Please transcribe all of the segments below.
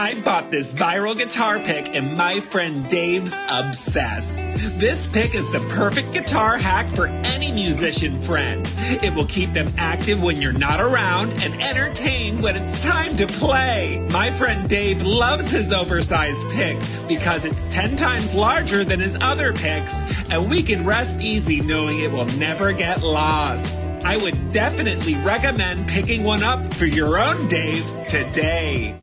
I bought this viral guitar pick and my friend Dave's obsessed. This pick is the perfect guitar hack for any musician friend. It will keep them active when you're not around and entertained when it's time to play. My friend Dave loves his oversized pick because it's 10 times larger than his other picks, and we can rest easy knowing it will never get lost. I would definitely recommend picking one up for your own Dave today.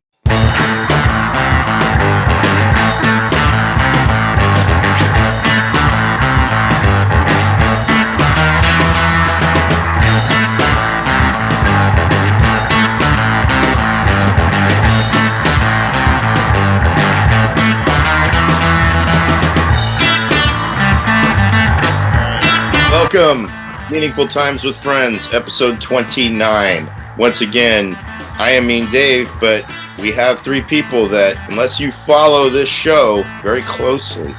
Welcome, Meaningful Times with Friends, episode 29. Once again, I am Mean Dave, but we have three people that, unless you follow this show very closely,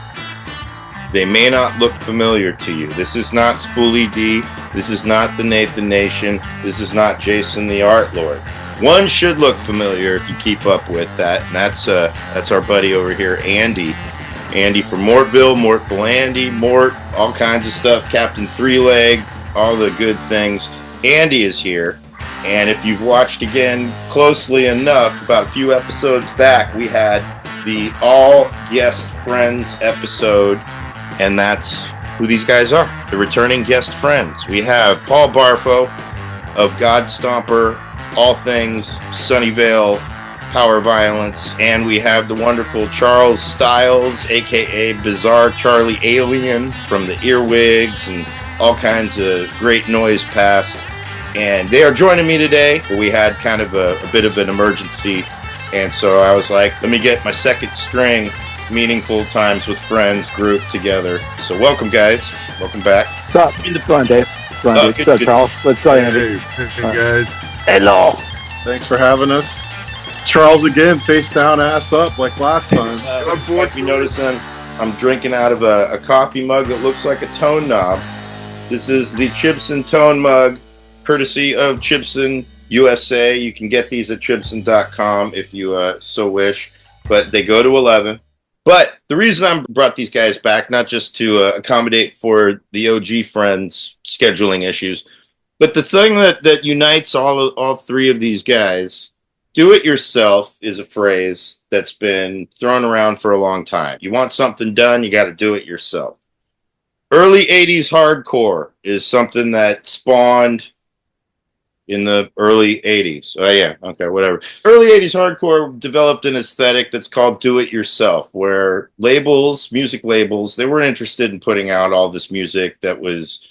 they may not look familiar to you. This is not Spoolie D. This is not the Nathan Nation. This is not Jason the Art Lord. One should look familiar if you keep up with that, and that's our buddy over here, Andy. Andy from Mortville Andy, Mort, all kinds of stuff, Captain Three Leg, all the good things. Andy is here, and if you've watched again closely enough, about a few episodes back, we had the All Guest Friends episode, and that's who these guys are, the returning guest friends. We have Paul Barfo of God Stomper, All Things Sunnyvale, Power Violence, and we have the wonderful Charles Styles, aka Bizarre Charlie Alien, from the Earwigs and all kinds of great noise past. And they are joining me today. We had kind of a bit of an emergency, and so I was like, let me get my second string Meaningful Times with Friends group together. So welcome, guys. Welcome back. What's up? Go on, Dave. Go on, Dave. What's up, Charles? What's up, Andy? Hey, guys. Hello. Thanks for having us. Charles again, face down, ass up, like last time. Like you notice, I'm drinking out of a coffee mug that looks like a tone knob. This is the Chibson tone mug, courtesy of Chibson USA. You can get these at chibson.com if you so wish, but they go to 11. But the reason I brought these guys back, not just to accommodate for the OG friends' scheduling issues, but the thing that unites all three of these guys. Do it yourself is a phrase that's been thrown around for a long time. You want something done, you got to do it yourself. Early 80s hardcore is something that spawned in the early 80s. Oh, yeah. Okay, whatever. Early 80s hardcore developed an aesthetic that's called do it yourself, where music labels, they weren't interested in putting out all this music that was,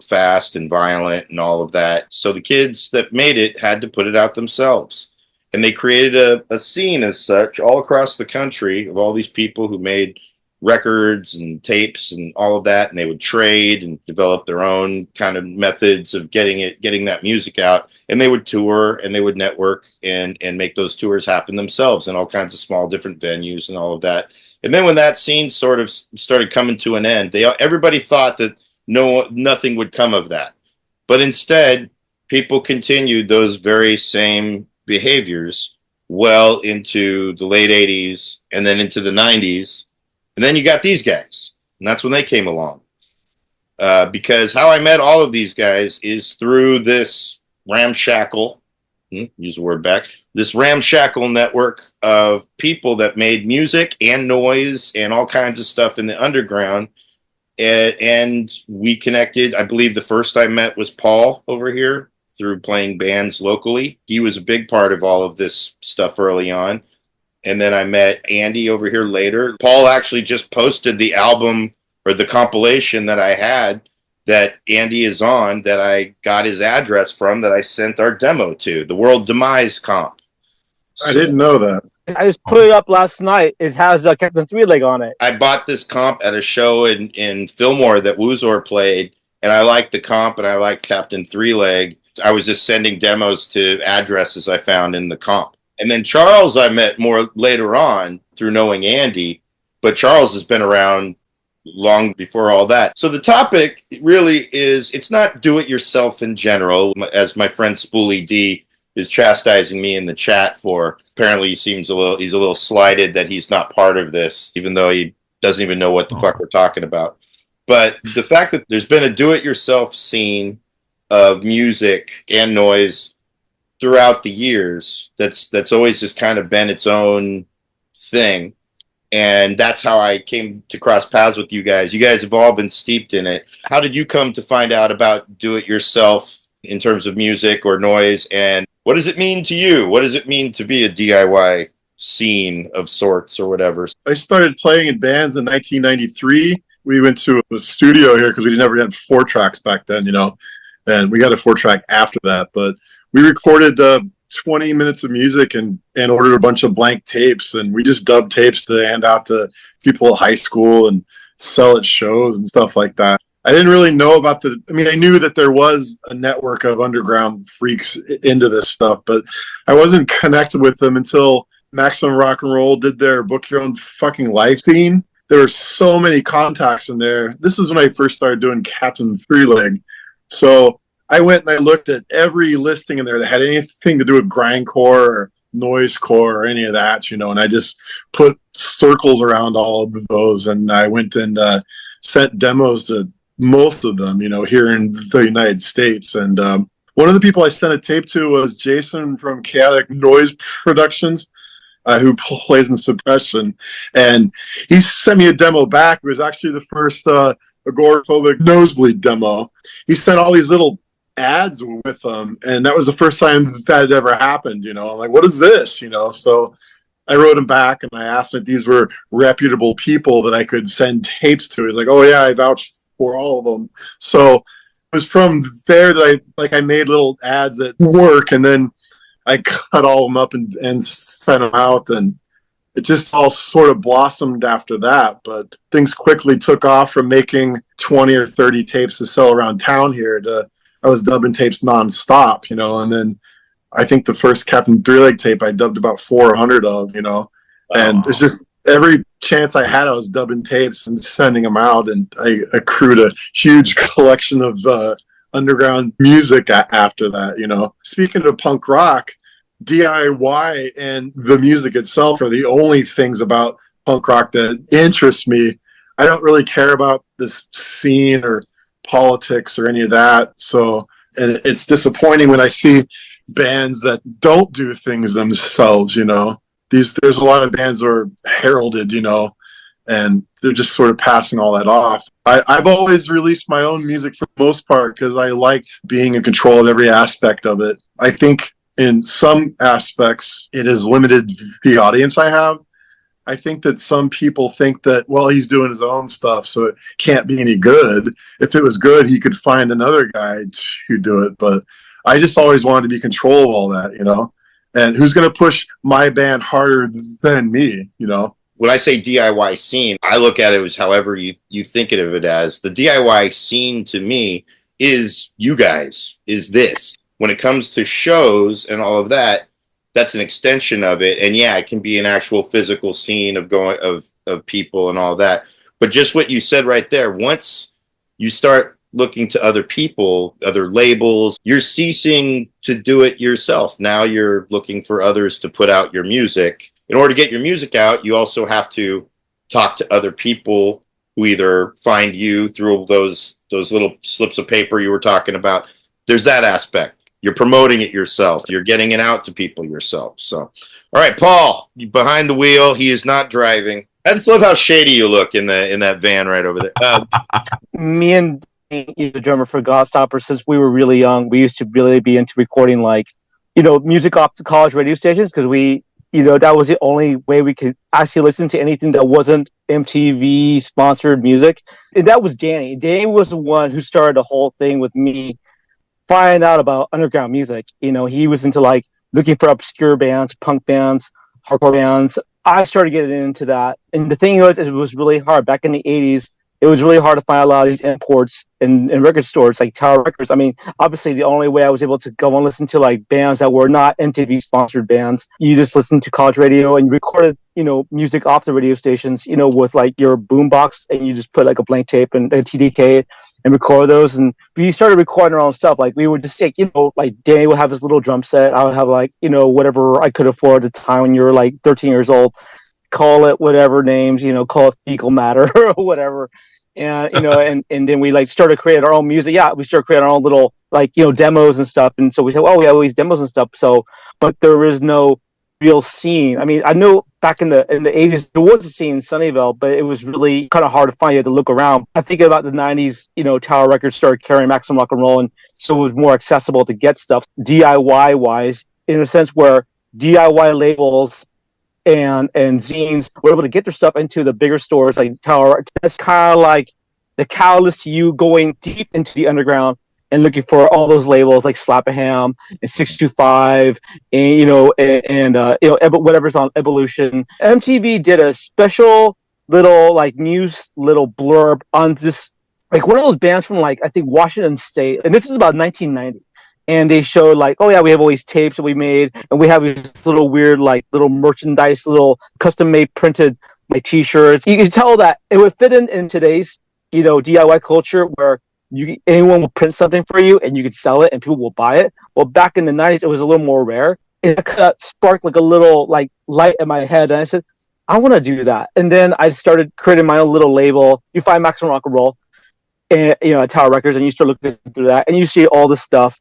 fast and violent and all of that. So the kids that made it had to put it out themselves. And they created a scene as such all across the country of all these people who made records and tapes and all of that. And they would trade and develop their own kind of methods of getting that music out. And they would tour and they would network and make those tours happen themselves in all kinds of small different venues and all of that. And then when that scene sort of started coming to an end, everybody thought that nothing would come of that. But instead, people continued those very same behaviors well into the late 80s and then into the 90s. And then you got these guys. And that's when they came along. Because how I met all of these guys is through this ramshackle, use the word back, this ramshackle network of people that made music and noise and all kinds of stuff in the underground. And we connected. I believe the first I met was Paul over here through playing bands locally. He was a big part of all of this stuff early on. And then I met Andy over here later. Paul actually just posted the album or the compilation that I had that Andy is on, that I got his address from, that I sent our demo to, the World Demise comp. So, I didn't know that. I just put it up last night. It has Captain Three Leg on it. I bought this comp at a show in Fillmore that Woozor played, and I liked the comp and I liked Captain Three Leg. I was just sending demos to addresses I found in the comp. And then Charles I met more later on through knowing Andy, but Charles has been around long before all that. So the topic really is, it's not do it yourself in general, as my friend Spoolie D is chastising me in the chat for. Apparently, he's a little slighted that he's not part of this, even though he doesn't even know what the fuck we're talking about. But the fact that there's been a do-it-yourself scene of music and noise throughout the years, that's always just kind of been its own thing. And that's how I came to cross paths with you guys. You guys have all been steeped in it. How did you come to find out about do-it-yourself in terms of music or noise? And what does it mean to you? What does it mean to be a DIY scene of sorts or whatever? I started playing in bands in 1993. We went to a studio here because we never had 4-tracks back then, and we got a 4-track after that. But we recorded 20 minutes of music and ordered a bunch of blank tapes, and we just dubbed tapes to hand out to people at high school and sell at shows and stuff like that. I didn't really know about I knew that there was a network of underground freaks into this stuff, but I wasn't connected with them until Maximum Rock and Roll did their Book Your Own Fucking Life scene. There were so many contacts in there. This is when I first started doing Captain Three Leg. So I went and I looked at every listing in there that had anything to do with grindcore or noisecore or any of that, and I just put circles around all of those, and I went and sent demos to most of them, here in the United States. And one of the people I sent a tape to was Jason from Chaotic Noise Productions, who plays in Suppression, and he sent me a demo back. It was actually the first agoraphobic Nosebleed demo. He sent all these little ads with them, and that was the first time that had ever happened. I'm like, what is this? So I wrote him back and I asked if these were reputable people that I could send tapes to. He's like, oh yeah, I vouched for all of them. So it was from there that I made little ads at work, and then I cut all of them up and sent them out, and it just all sort of blossomed after that. But things quickly took off from making 20 or 30 tapes to sell around town here to I was dubbing tapes nonstop, and then I think the first Captain Three Leg tape I dubbed about 400 of, and it's just every chance I had, I was dubbing tapes and sending them out, and I accrued a huge collection of underground music after that, Speaking of punk rock, DIY and the music itself are the only things about punk rock that interest me. I don't really care about this scene or politics or any of that. So it's disappointing when I see bands that don't do things themselves, There's a lot of bands that are heralded, and they're just sort of passing all that off. I've always released my own music for the most part because I liked being in control of every aspect of it. I think in some aspects it has limited the audience I have. I think that some people think that, well, he's doing his own stuff, so it can't be any good. If it was good, he could find another guy to do it. But I just always wanted to be in control of all that, And who's going to push my band harder than me, When I say DIY scene, I look at it as however you think of it as. The DIY scene to me is you guys, is this. When it comes to shows and all of that, that's an extension of it. And yeah, it can be an actual physical scene of people and all that. But just what you said right there, once you start looking to other people, other labels, you're ceasing to do it yourself. Now you're looking for others to put out your music. In order to get your music out, you also have to talk to other people who either find you through those little slips of paper you were talking about. There's that aspect. You're promoting it yourself. You're getting it out to people yourself. So, all right, Paul, behind the wheel. He is not driving. I just love how shady you look in that van right over there. Me and the drummer for Godstopper, since we were really young, we used to really be into recording music off the college radio stations because that was the only way we could actually listen to anything that wasn't MTV sponsored music. And that was Danny. Danny was the one who started the whole thing with me finding out about underground music. He was into looking for obscure bands, punk bands, hardcore bands. I started getting into that. And the thing was, it was really hard. Back in the 80s, it was really hard to find a lot of these imports in record stores like Tower Records. I mean, obviously, the only way I was able to go and listen to bands that were not MTV sponsored bands, you just listened to college radio and you recorded, music off the radio stations, with your boombox, and you just put a blank tape and a TDK. and record those. And we started recording our own stuff. Like we would just take, like Danny would have his little drum set. I would have like, whatever I could afford at the time when you were like 13 years old. Call it whatever names, call it fecal matter or whatever. And, and then we like started creating our own music. Yeah, we started creating our own little like, demos and stuff. And so we said, oh, we have all these demos and stuff. So, but there is no real scene. I mean, I know back in the 80s there was a scene in Sunnyvale, but it was really kind of hard to find. You had to look around. I think about the 90s, Tower Records started carrying Maximum Rock and Roll, and so it was more accessible to get stuff DIY wise, in a sense where DIY labels and zines were able to get their stuff into the bigger stores like Tower. That's kind of like the catalyst to you going deep into the underground and looking for all those labels like Slap-a-Ham and 625 and whatever's on Evolution. MTV did a special little like news little blurb on this, like one of those bands from like I think Washington State, and this is about 1990. And they showed like, oh yeah, we have all these tapes that we made, and we have these little weird like little merchandise, little custom made printed like T-shirts. You can tell that it would fit in today's DIY culture where anyone will print something for you and you could sell it and people will buy it. Well, back in the 90s, it was a little more rare. It kind of sparked like a little like light in my head, and I said, I want to do that. And then I started creating my own little label. You find Maximum Rock and Roll, and at Tower Records, and you start looking through that, and you see all this stuff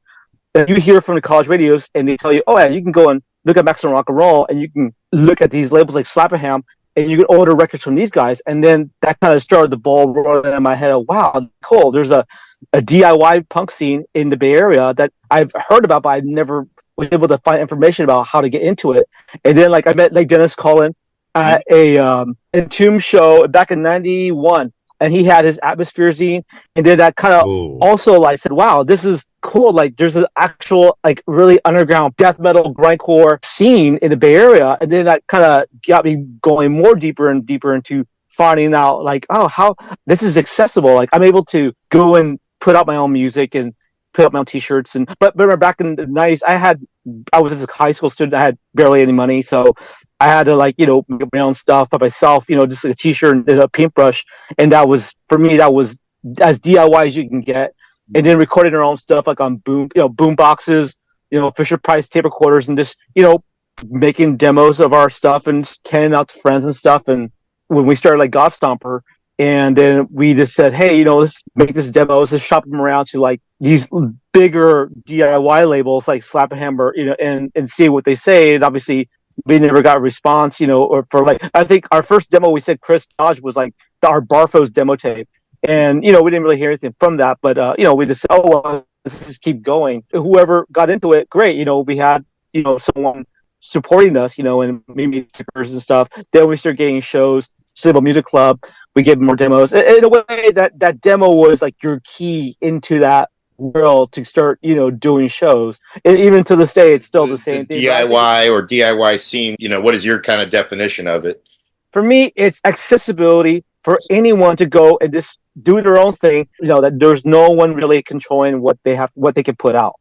that you hear from the college radios, and they tell you, oh yeah, you can go and look at Maximum Rock and Roll, and you can look at these labels like Slap-a-Ham, and you can order records from these guys. And then that kind of started the ball rolling in my head. Oh, wow, cool. There's a DIY punk scene in the Bay Area that I've heard about, but I never was able to find information about how to get into it. And then like I met like Dennis Cullen at a Entomb show back in 91. And he had his Atmosphere zine, and then that kind of also like said, "Wow, this is cool." Like, there's an actual like really underground death metal grindcore scene in the Bay Area, and then that kind of got me going more deeper and deeper into finding out like, oh, how this is accessible. Like, I'm able to go and put out my own music and put up my own T-shirts. And but remember back in the 90s, I was a high school student. I had barely any money, so I had to like, make my own stuff by myself, just like a T-shirt and a paintbrush. And that was, for me, that was as DIY as you can get. And then recording our own stuff like on boom boxes, Fisher Price tape recorders, and just, making demos of our stuff and handing out to friends and stuff. And when we started like God Stomper, and then we just said, hey, let's make this demo, let's just shop them around to like these bigger DIY labels like Slap-a-Ham, and see what they say. And obviously, we never got a response, or for like, I think our first demo we said Chris Dodge was like our Barfo's demo tape. And, we didn't really hear anything from that, but, we just said, oh, well, let's just keep going. Whoever got into it, great. We had, someone supporting us, and maybe stickers and stuff. Then we started getting shows, Civil Music Club. We gave more demos. In a way, that demo was like your key into that world to start, doing shows. And even to this day, it's still the same thing. DIY or DIY scene, what is your kind of definition of it? For me, it's accessibility for anyone to go and just do their own thing. That there's no one really controlling what they can put out.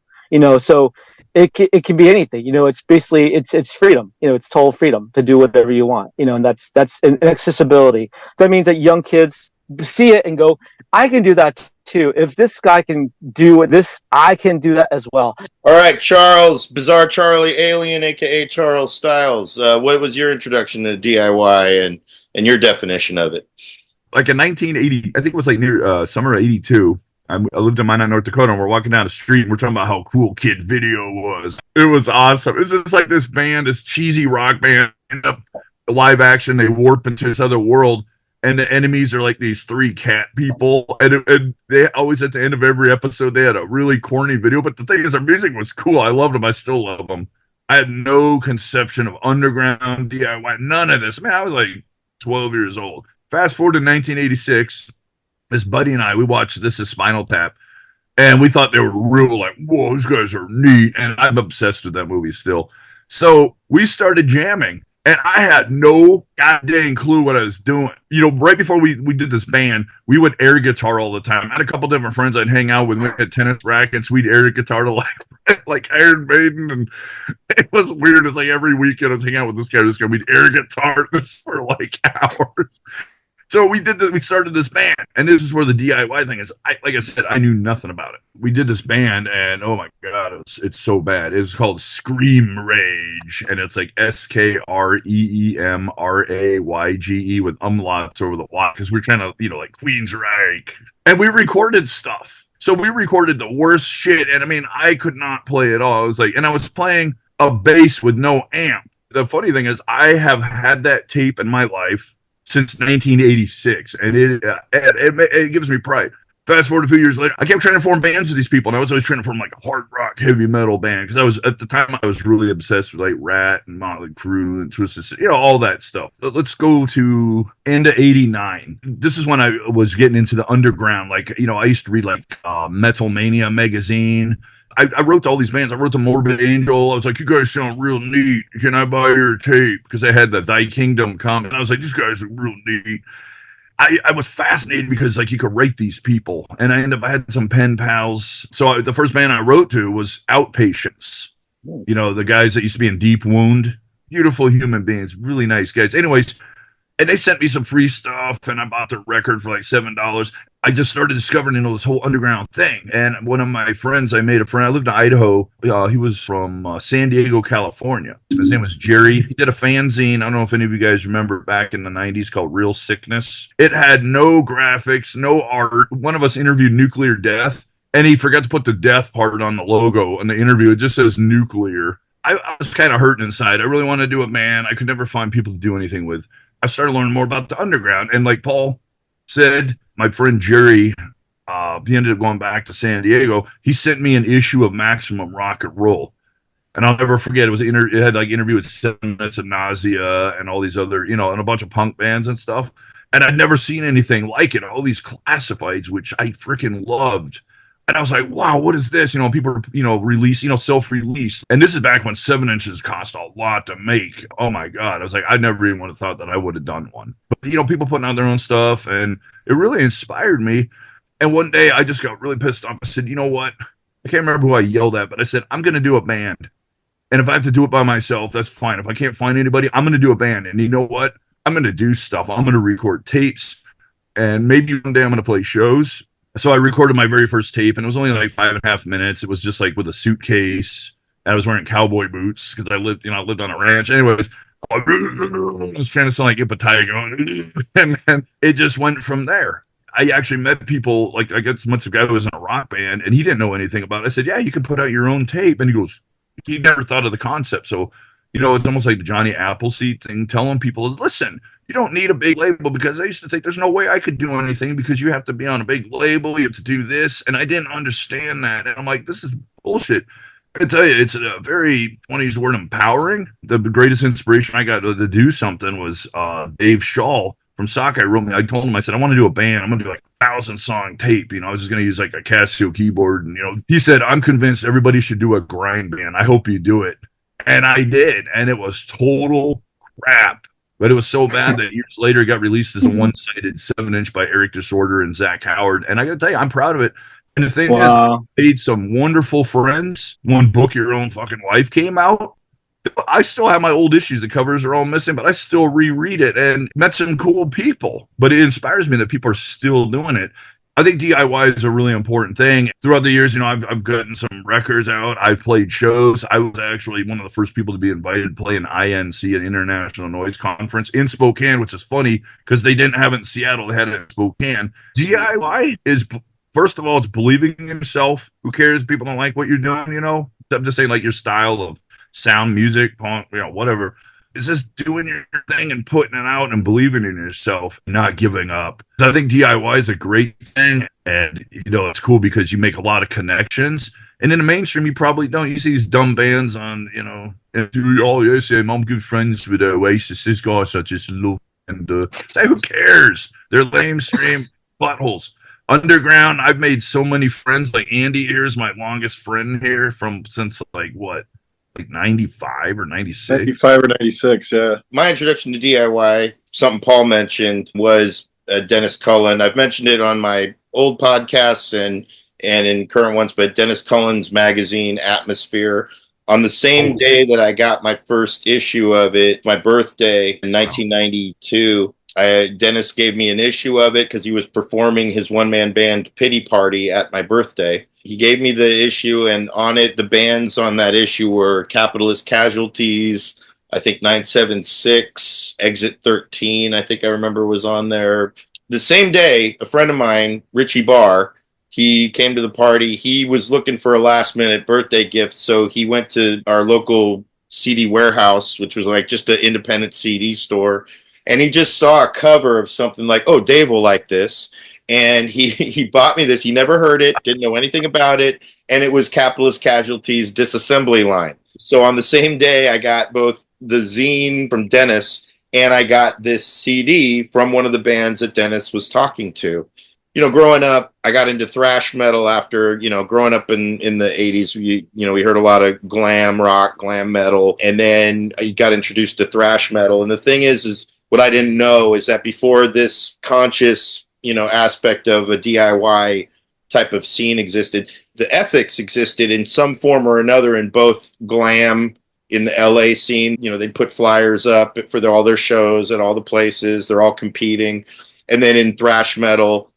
So it can be anything. It's basically it's freedom. It's total freedom to do whatever you want. And that's an accessibility. So that means that young kids see it and go, I can do that too. If this guy can do this, I can do that as well. All right, Charles, Bizarre Charlie Alien, aka Charles Styles. What was your introduction to DIY and your definition of it? Like in 1980, I think it was like near summer of '82. I lived in Minot, North Dakota, and we're walking down the street, and we're talking about how cool Kid Video was. It was awesome. It's just like this band, this cheesy rock band, end up live action. They warp into this other world, and the enemies are like these three cat people. And they always, at the end of every episode, they had a really corny video. But the thing is, their music was cool. I loved them. I still love them. I had no conception of underground DIY, none of this. Man, I was like 12 years old. Fast forward to 1986. This buddy and I, we watched This Is Spinal Tap, and we thought they were real, like, whoa, these guys are neat, and I'm obsessed with that movie still. So we started jamming, and I had no goddamn clue what I was doing. Right before we did this band, we would air guitar all the time. I had a couple different friends I'd hang out with at tennis rackets. We'd air guitar to like Iron Maiden, and it was weird. It's like every weekend I was hanging out with this guy. We'd air guitar for like hours. So we started this band, and this is where the DIY thing is. Like I said, I knew nothing about it. We did this band, and oh my god, it's so bad. It's called Scream Rage, and it's like SKREEMRAYGE with umlauts over the Y, because we're trying to, like Queensryche, and we recorded stuff. So we recorded the worst shit, and I mean, I could not play at all. I was like, and I was playing a bass with no amp. The funny thing is, I have had that tape in my life since 1986, and it gives me pride. Fast forward a few years later, I kept trying to form bands with these people, and I was always trying to form like a hard rock, heavy metal band, because at the time I was really obsessed with like Rat and Motley Crue and Twisted, all that stuff. But let's go to end of '89. This is when I was getting into the underground. Like, I used to read like Metal Mania magazine. I wrote to all these bands. I wrote to Morbid Angel. I was like, you guys sound real neat. Can I buy your tape? Because they had the Thy Kingdom comment. And I was like, these guys are real neat. I was fascinated because like you could rate these people. And I had some pen pals. So the first band I wrote to was Outpatients. The guys that used to be in Deep Wound. Beautiful human beings. Really nice guys. Anyways, and they sent me some free stuff, and I bought the record for like $7. I just started discovering, this whole underground thing. And one of my friends, I lived in Idaho. He was from San Diego, California. His name was Jerry. He did a fanzine. I don't know if any of you guys remember, back in the 90s, called Real Sickness. It had no graphics, no art. One of us interviewed Nuclear Death, and he forgot to put the death part on the logo in the interview. It just says Nuclear. I was kind of hurting inside. I really wanted to do a band. I could never find people to do anything with. I started learning more about the underground. And like Paul said, my friend Jerry, he ended up going back to San Diego. He sent me an issue of Maximum Rock and Roll. And I'll never forget, it had like interview with 7 Minutes of Nausea and all these other, and a bunch of punk bands and stuff. And I'd never seen anything like it. All these classifieds, which I freaking loved. And I was like, wow, what is this? People release, self-release. And this is back when 7 inches cost a lot to make. Oh my God. I was like, I never even would have thought that I would have done one. But, people putting out their own stuff, and it really inspired me. And one day I just got really pissed off. I said, you know what? I can't remember who I yelled at, but I said, I'm going to do a band. And if I have to do it by myself, that's fine. If I can't find anybody, I'm going to do a band. And you know what? I'm going to do stuff. I'm going to record tapes. And maybe one day I'm going to play shows. So I recorded my very first tape, and it was only like 5.5 minutes. It was just like with a suitcase. I was wearing cowboy boots because I lived on a ranch. Anyways, I was trying to sound like Ipataigo, and then it just went from there. I actually met people, like, I guess months ago, I was in a rock band, and he didn't know anything about it. I said, yeah, you can put out your own tape. And he goes, he never thought of the concept. So, it's almost like the Johnny Appleseed thing, telling people, listen, you don't need a big label, because I used to think there's no way I could do anything because you have to be on a big label. You have to do this. And I didn't understand that. And I'm like, this is bullshit. I tell you, it's a very, I want to use the word empowering. The greatest inspiration I got to do something was Dave Shaw from Sockeye wrote me. I told him, I said, I want to do a band. I'm going to do like 1,000-song tape. I was just going to use like a Casio keyboard. And, he said, I'm convinced everybody should do a grind band. I hope you do it. And I did. And it was total crap. But it was so bad that years later it got released as a one-sided 7-inch by Eric Disorder and Zach Howard. And I got to tell you, I'm proud of it. And the thing is, I made some wonderful friends. When Book Your Own Fucking Life came out, I still have my old issues. The covers are all missing, but I still reread it and met some cool people. But it inspires me that people are still doing it. I think DIY is a really important thing. Throughout the years, I've gotten some records out. I've played shows. I was actually one of the first people to be invited to play an INC, an International Noise Conference, in Spokane, which is funny because they didn't have it in Seattle. They had it in Spokane. DIY is, first of all, it's believing in yourself. Who cares? People don't like what you're doing, I'm just saying, like, your style of sound, music, punk, whatever. It's just doing your thing and putting it out and believing in yourself, not giving up. So I think DIY is a great thing. And, it's cool because you make a lot of connections. And in the mainstream, you probably don't. You see these dumb bands on, oh, yes, I'm good friends with Oasis. These guys are just love. And say, who cares? They're lamestream buttholes. Underground, I've made so many friends. Like Andy here is my longest friend here since like 95 or 96? 95 or 96, yeah. My introduction to DIY, something Paul mentioned, was Dennis Cullen. I've mentioned it on my old podcasts and in current ones, but Dennis Cullen's magazine, Atmosphere. On the same day that I got my first issue of it, my birthday in 1992, Dennis gave me an issue of it because he was performing his one-man band Pity Party at my birthday. He gave me the issue, and on it, the bands on that issue were Capitalist Casualties, I think 976, Exit 13, I think I remember was on there. The same day, a friend of mine, Richie Barr, he came to the party. He was looking for a last-minute birthday gift, so he went to our local CD warehouse, which was like just an independent CD store, and he just saw a cover of something like, oh, Dave will like this. And he bought me this. He never heard it, didn't know anything about it, and it was Capitalist Casualties Disassembly Line. So on the same day, I got both the zine from Dennis, and I got this CD from one of the bands that Dennis was talking to. You know, growing up, I got into thrash metal after, you know, growing up in the 80s, we heard a lot of glam rock, glam metal, and then I got introduced to thrash metal. And the thing is what I didn't know is that before this conscious, you know, aspect of a DIY type of scene existed, the ethics existed in some form or another in both glam, in the LA scene. You know, they'd put flyers up for all their shows at all the places. They're all competing. And then in thrash metal,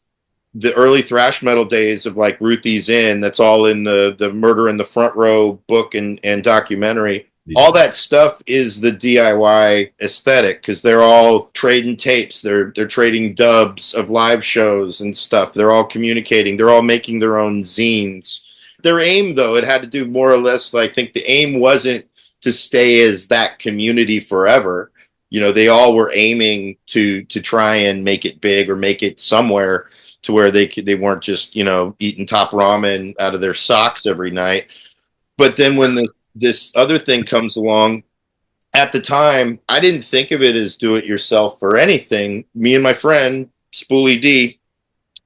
the early thrash metal days of like Ruthie's Inn, that's all in the Murder in the Front Row book and documentary. Yeah. All that stuff is the DIY aesthetic because they're all trading tapes. They're trading dubs of live shows and stuff. They're all communicating. They're all making their own zines. Their aim, though, it had to do more or less, I think the aim wasn't to stay as that community forever. You know, they all were aiming to try and make it big or make it somewhere to where they weren't just, you know, eating top ramen out of their socks every night. But then when this other thing comes along, at the time, I didn't think of it as do it yourself or anything. Me and my friend, Spoolie D,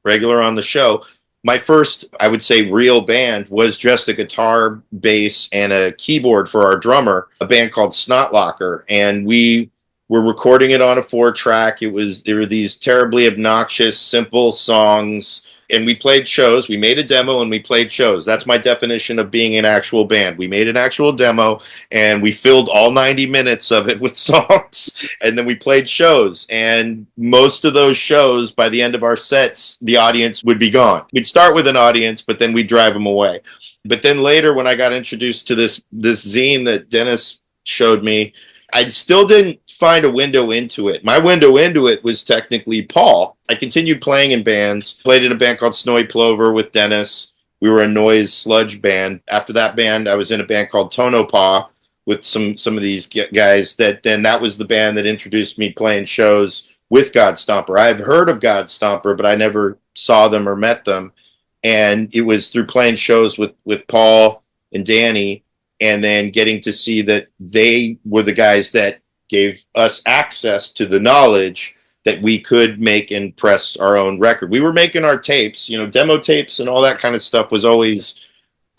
regular on the show, my first, I would say, real band was just a guitar, bass, and a keyboard for our drummer, a band called Snotlocker. And we were recording it on a 4-track. There were these terribly obnoxious, simple songs. And we played shows. We made a demo and we played shows. That's my definition of being an actual band. We made an actual demo and we filled all 90 minutes of it with songs. And then we played shows. And most of those shows, by the end of our sets, the audience would be gone. We'd start with an audience, but then we'd drive them away. But then later, when I got introduced to this zine that Dennis showed me, I still didn't find a window into it. My window into it was technically Paul. I continued playing in bands, played in a band called Snowy Plover with Dennis. We were a noise sludge band. After that band, I was in a band called Tonopah with some of these guys. That was the band that introduced me playing shows with Godstomper. I had heard of Godstomper, but I never saw them or met them. And it was through playing shows with Paul and Danny, and then getting to see that they were the guys that gave us access to the knowledge that we could make and press our own record. We were making our tapes, you know, demo tapes and all that kind of stuff was always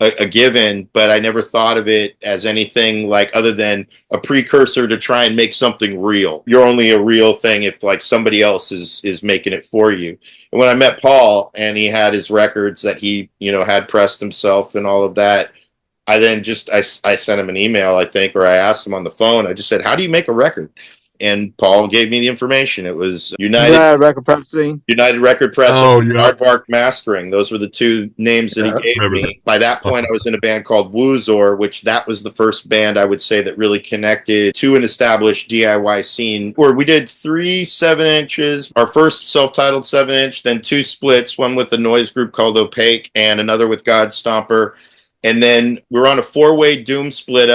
a given, but I never thought of it as anything like other than a precursor to try and make something real. You're only a real thing if like somebody else is making it for you. And when I met Paul and he had his records that he, you know, had pressed himself and all of that, I then I sent him an email, I think, or I asked him on the phone. I just said, how do you make a record? And Paul gave me the information. It was United Record Pressing, Aardvark Mastering. Those were the two names that he gave me. By that point, I was in a band called Woozor, which that was the first band I would say that really connected to an established DIY scene, where we did 3 7-inches, our first self-titled 7-inch, then 2 splits, one with a noise group called Opaque and another with Godstomper. And then we were on a 4-way Doom Split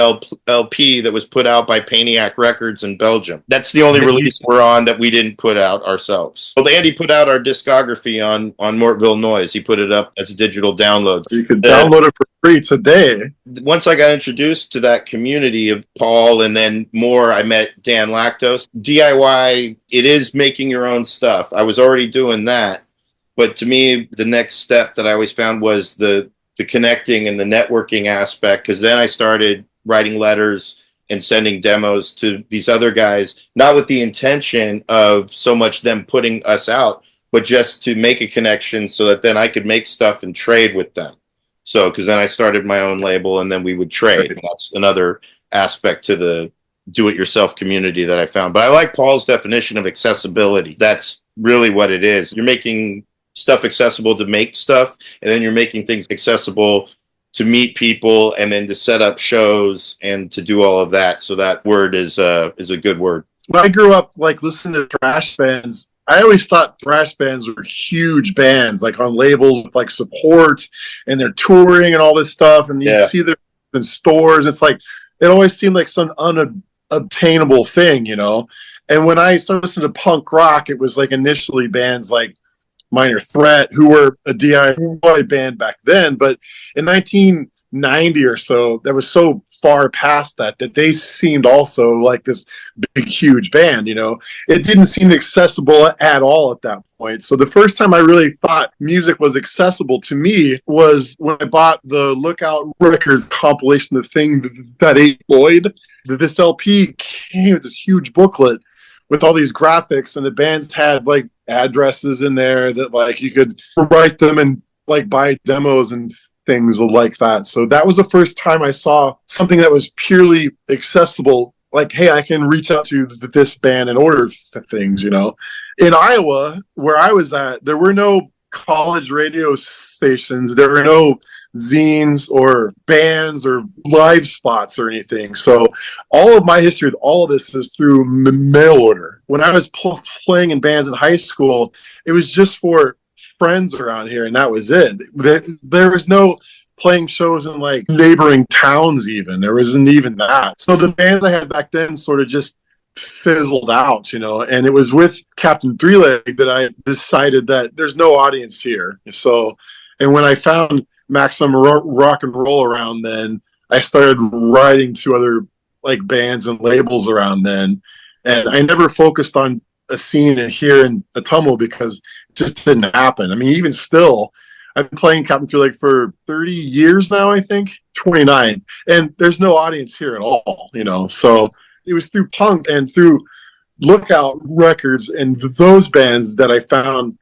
LP that was put out by Paniac Records in Belgium. That's the only release we're on that we didn't put out ourselves. Well, Andy put out our discography on Mortville Noise. He put it up as a digital download. You could download it for free today. Once I got introduced to that community of Paul and then more, I met Dan Lactos. DIY, it is making your own stuff. I was already doing that. But to me, the next step that I always found was the connecting and the networking aspect, because then I started writing letters and sending demos to these other guys, not with the intention of so much them putting us out, but just to make a connection so that then I could make stuff and trade with them. So, because then I started my own label and then we would trade. And that's another aspect to the do-it-yourself community that I found. But I like Paul's definition of accessibility. That's really what it is. You're making stuff accessible to make stuff, and then you're making things accessible to meet people, and then to set up shows and to do all of that. So that word is a good word. When I grew up, like, listening to thrash bands, I always thought thrash bands were huge bands, like on labels with like support, and they're touring and all this stuff, and you see them in stores. It's like, it always seemed like some unobtainable thing, you know. And when I started listening to punk rock, it was like initially bands like Minor Threat, who were a DIY band back then, but in 1990 or so, that was so far past that they seemed also like this big, huge band, you know. It didn't seem accessible at all at that point. So the first time I really thought music was accessible to me was when I bought the Lookout Records compilation, The Thing That Ate Lloyd. This LP came with this huge booklet with all these graphics, and the bands had like addresses in there that like you could write them and like buy demos and things like that. So that was the first time I saw something that was purely accessible. Like, hey, I can reach out to this band and order things, you know. In Iowa, where I was at, there were no college radio stations. There were no zines or bands or live spots or anything. So all of my history with all of this is through mail order. When I was playing in bands in high school, it was just for friends around here, and that was it. There was no playing shows in like neighboring towns even. There wasn't even that. So the bands I had back then sort of just fizzled out, you know. And it was with Captain Three Leg that I decided that there's no audience here. So, and when I found Maximum Rock and Roll around then, I started writing to other like bands and labels around then, and I never focused on a scene here in Atomo because it just didn't happen. I mean, even still, I've been playing Captain Three Leg for 30 years now, I think, 29, and there's no audience here at all, you know. So it was through punk and through Lookout Records and those bands that I found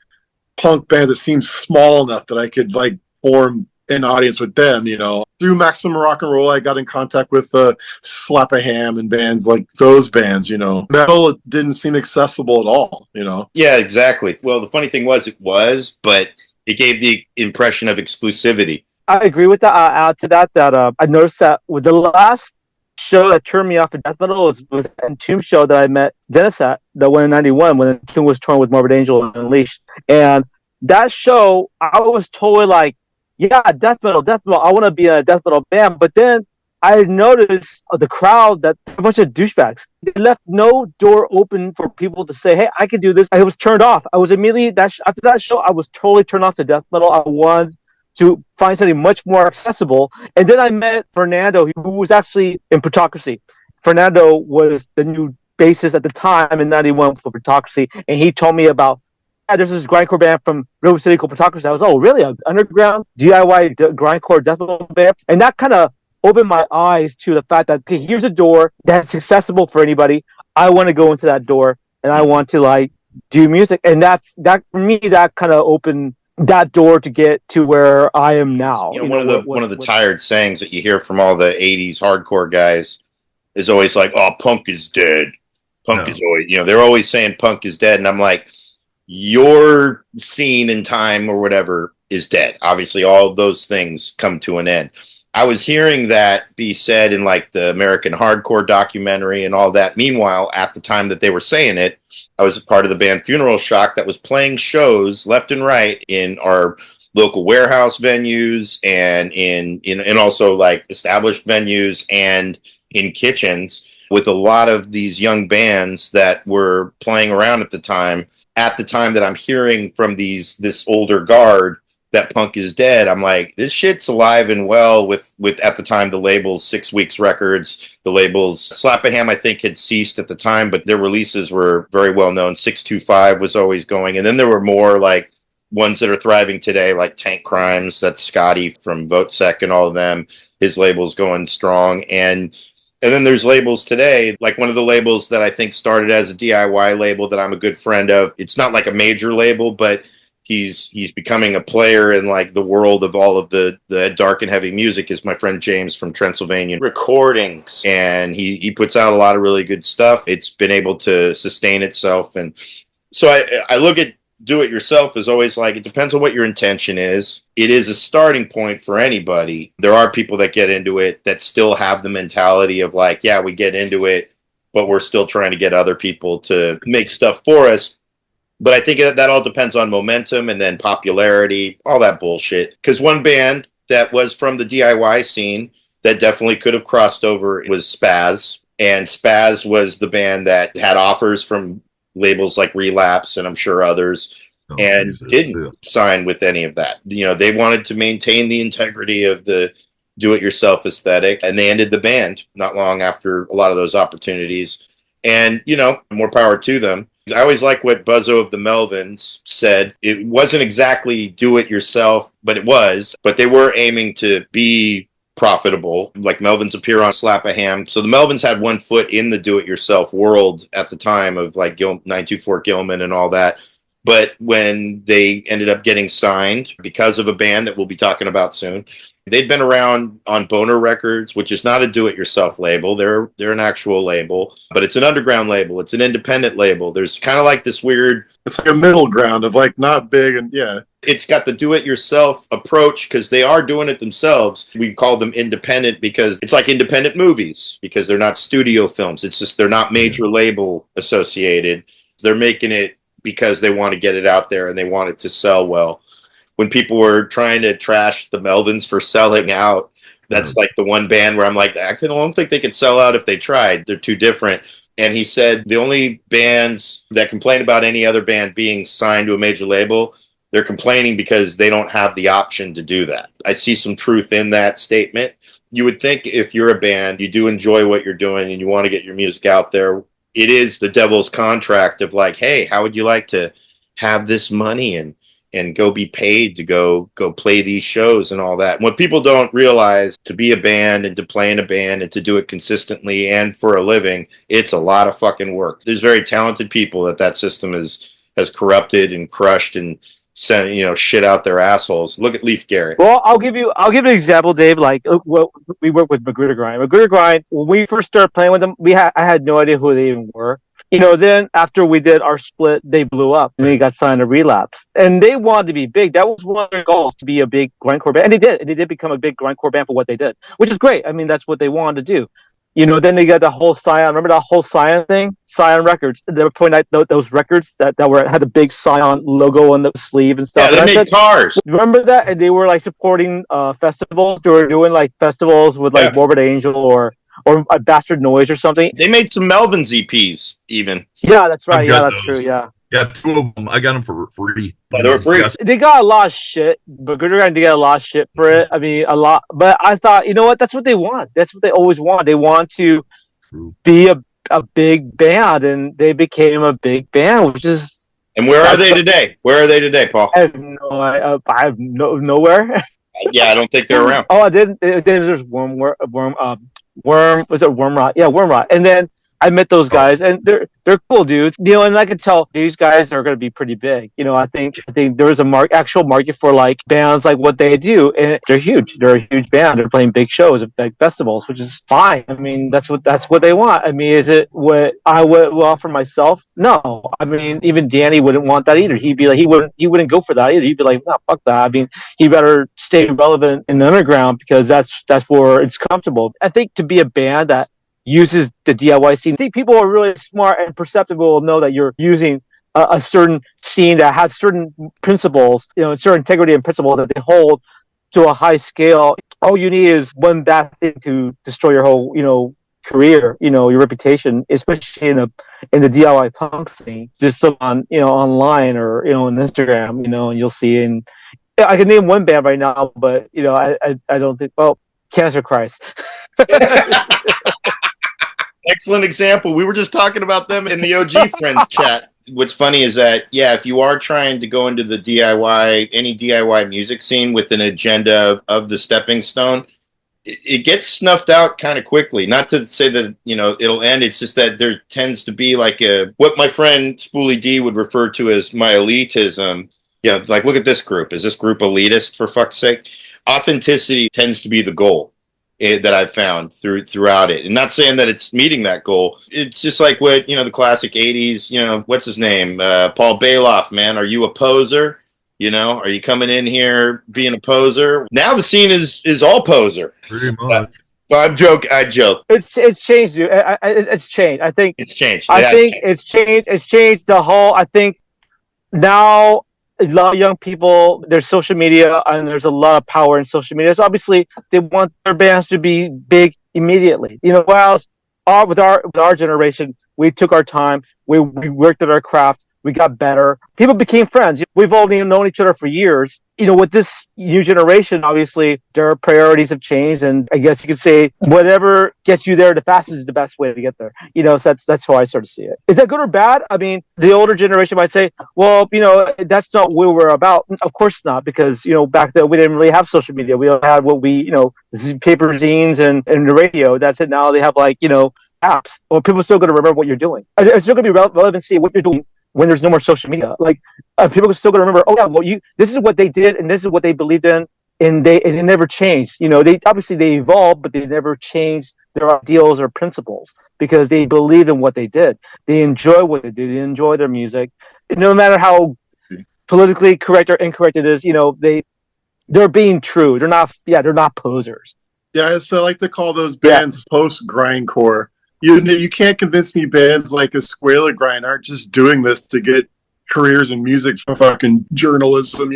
punk bands that seemed small enough that I could like form an audience with them, you know. Through Maximum Rock and Roll, I got in contact with Slap a Ham and bands like those bands, you know. Metal didn't seem accessible at all, you know. Yeah, exactly. Well, the funny thing was, but it gave the impression of exclusivity. I agree with that. I'll add to that I noticed that with the last show that turned me off of death metal was an Entomb show that I met Dennis at, that went in 91 when Entomb was touring with Morbid Angel and Unleashed. And that show, I was totally like, yeah, death metal, I want to be in a death metal band. But then I noticed the crowd, that a bunch of douchebags. They left no door open for people to say, hey, I can do this. I was turned off. I was immediately, after that show, I was totally turned off to death metal. I wanted to find something much more accessible. And then I met Fernando, who was actually in Plutocracy. Fernando was the new bassist at the time in 91 for Plutocracy. And he told me about, there's this grindcore band from River City called Plutocracy. I was, oh, really? An underground DIY grindcore death metal band? And that kind of opened my eyes to the fact that, okay, here's a door that's accessible for anybody. I want to go into that door and I want to like do music. And that for me, that kind of opened that door to get to where I am now. You know, one of the tired sayings that you hear from all the 80s hardcore guys is always like, oh, punk is dead. Punk is always, you know, they're always saying punk is dead. And I'm like, your scene and time or whatever is dead. Obviously, all of those things come to an end. I was hearing that be said in like the American Hardcore documentary and all that. Meanwhile, at the time that they were saying it, I was a part of the band Funeral Shock that was playing shows left and right in our local warehouse venues and in also like established venues and in kitchens with a lot of these young bands that were playing around at the time. At the time that I'm hearing from this older guard that punk is dead, I'm like, this shit's alive and well with at the time the labels 6 Weeks Records, the labels Slap a Ham I think had ceased at the time, but their releases were very well known. 625 was always going, and then there were more like ones that are thriving today, like Tank Crimes, that's Scotty from VoteSec and all of them, his label's going strong. And then there's labels today, like one of the labels that I think started as a DIY label that I'm a good friend of. It's not like a major label, but he's becoming a player in like the world of all of the dark and heavy music is my friend James from Transylvania Recordings, and he puts out a lot of really good stuff. It's been able to sustain itself, and so I look at do it yourself as always like it depends on what your intention is. It is a starting point for anybody. There are people that get into it that still have the mentality of like, yeah, we get into it, but we're still trying to get other people to make stuff for us. But I think that all depends on momentum and then popularity, all that bullshit. Because one band that was from the DIY scene that definitely could have crossed over was Spaz. And Spaz was the band that had offers from labels like Relapse and I'm sure others, and didn't sign with any of that. You know, they wanted to maintain the integrity of the do-it-yourself aesthetic, and they ended the band not long after a lot of those opportunities. And, you know, more power to them. I always like what Buzzo of the Melvins said. It wasn't exactly do-it-yourself, but it was. But they were aiming to be profitable. Like Melvins appear on Slap a Ham. So the Melvins had one foot in the do-it-yourself world at the time of like 924 Gilman and all that. But when they ended up getting signed because of a band that we'll be talking about soon, they'd been around on Boner Records, which is not a do-it-yourself label. They're an actual label, but it's an underground label. It's an independent label. There's kind of like this weird... It's like a middle ground of like not big and yeah. It's got the do-it-yourself approach because they are doing it themselves. We call them independent because it's like independent movies because they're not studio films. It's just they're not major label associated. They're making it because they want to get it out there and they want it to sell well. When people were trying to trash the Melvins for selling out, that's like the one band where I'm like, I don't think they could sell out if they tried. They're too different. And he said the only bands that complain about any other band being signed to a major label, they're complaining because they don't have the option to do that. I see some truth in that statement. You would think if you're a band, you do enjoy what you're doing and you want to get your music out there, it is the devil's contract of like, hey, how would you like to have this money and go be paid to go play these shows and all that. And what people don't realize, to be a band and to play in a band and to do it consistently and for a living, it's a lot of fucking work. There's very talented people that system has corrupted and crushed and sent, shit out their assholes. Look at Leif Garrett. Well, I'll give you an example, Dave. Like, we work with Magruder Grind. Magruder Grind, when we first started playing with them, I had no idea who they even were. Then after we did our split, they blew up and they got signed to Relapse. And they wanted to be big. That was one of their goals, to be a big grindcore band. And they did. And they did become a big grindcore band for what they did, which is great. I mean, that's what they wanted to do. Then they got the whole Scion. Remember that whole Scion thing? Scion Records. They were putting out those records that had the big Scion logo on the sleeve and stuff. Yeah, they made cars. Remember that? And they were like supporting festivals. They were doing like festivals with like Morbid Angel or a Bastard Noise or something. They made some Melvins EPs even. Yeah, that's right. Yeah, that's true. Yeah. Yeah, 2 of them. I got them for free. Yeah, they were free. They got a lot of shit, but Good Grind, they got a lot of shit for it. I mean, a lot. But I thought, you know what? That's what they want. That's what they always want. They want to be a big band, and they became a big band, which is. And where are they today? Where are they today, Paul? I have nowhere. Yeah, I don't think they're around. Oh, I didn't. There's Worm. Was it Wormrot? Yeah, Wormrot. And then I met those guys, and they're cool dudes. And I could tell these guys are going to be pretty big. I think there is actual market for like bands like what they do, and they're huge. They're a huge band. They're playing big shows at big festivals, which is fine. I mean, that's what they want. I mean, is it what I would offer myself? No. I mean, even Danny wouldn't want that either. He'd be like, he wouldn't go for that either. He'd be like, no, fuck that. I mean, he better stay relevant in the underground because that's where it's comfortable. I think to be a band that uses the DIY scene, I think people are really smart and perceptive will know that you're using a certain scene that has certain principles, certain integrity and principles that they hold to a high scale. All you need is one bad thing to destroy your whole, career, your reputation, especially in the DIY punk scene. Just on, online or, on Instagram, and you'll see. And I can name one band right now, but, I don't think, Cancer Christ. Excellent example. We were just talking about them in the OG Friends chat. What's funny is that, if you are trying to go into the any DIY music scene with an agenda of the stepping stone, it gets snuffed out kind of quickly. Not to say that, it'll end. It's just that there tends to be like what my friend Spoolie D would refer to as my elitism, Yeah, like look at this group. Is this group elitist for fuck's sake? Authenticity tends to be the goal that I've found throughout it. And not saying that it's meeting that goal. It's just like what, the classic 80s, what's his name? Paul Bailoff, man. Are you a poser? Are you coming in here being a poser? Now the scene is all poser. Pretty much. But I joke. It's changed, dude. It's changed. I think It's changed. I think it's changed. It's changed the whole. I think now a lot of young people, there's social media and there's a lot of power in social media. So obviously they want their bands to be big immediately. Whereas with our generation, we took our time. We worked at our craft. We got better. People became friends. We've only known each other for years. With this new generation, obviously, their priorities have changed. And I guess you could say whatever gets you there the fastest is the best way to get there. So that's how I sort of see it. Is that good or bad? I mean, the older generation might say, well, that's not what we're about. Of course not, because, back then we didn't really have social media. We had what paper zines and the radio. That's it. Now they have apps. Well, people are still going to remember what you're doing. It's still going to be relevancy what you're doing when there's no more social media. People are still going to remember, this is what they did and this is what they believed in, and it never changed. They obviously they evolved, but they never changed their ideals or principles because they believed in what they did. They enjoy what they do. They enjoy their music. No matter how politically correct or incorrect it is, they're being true. They're not posers. Yeah, so I like to call those bands post-grindcore. You can't convince me bands like Escuela Grind aren't just doing this to get careers in music for fucking journalism,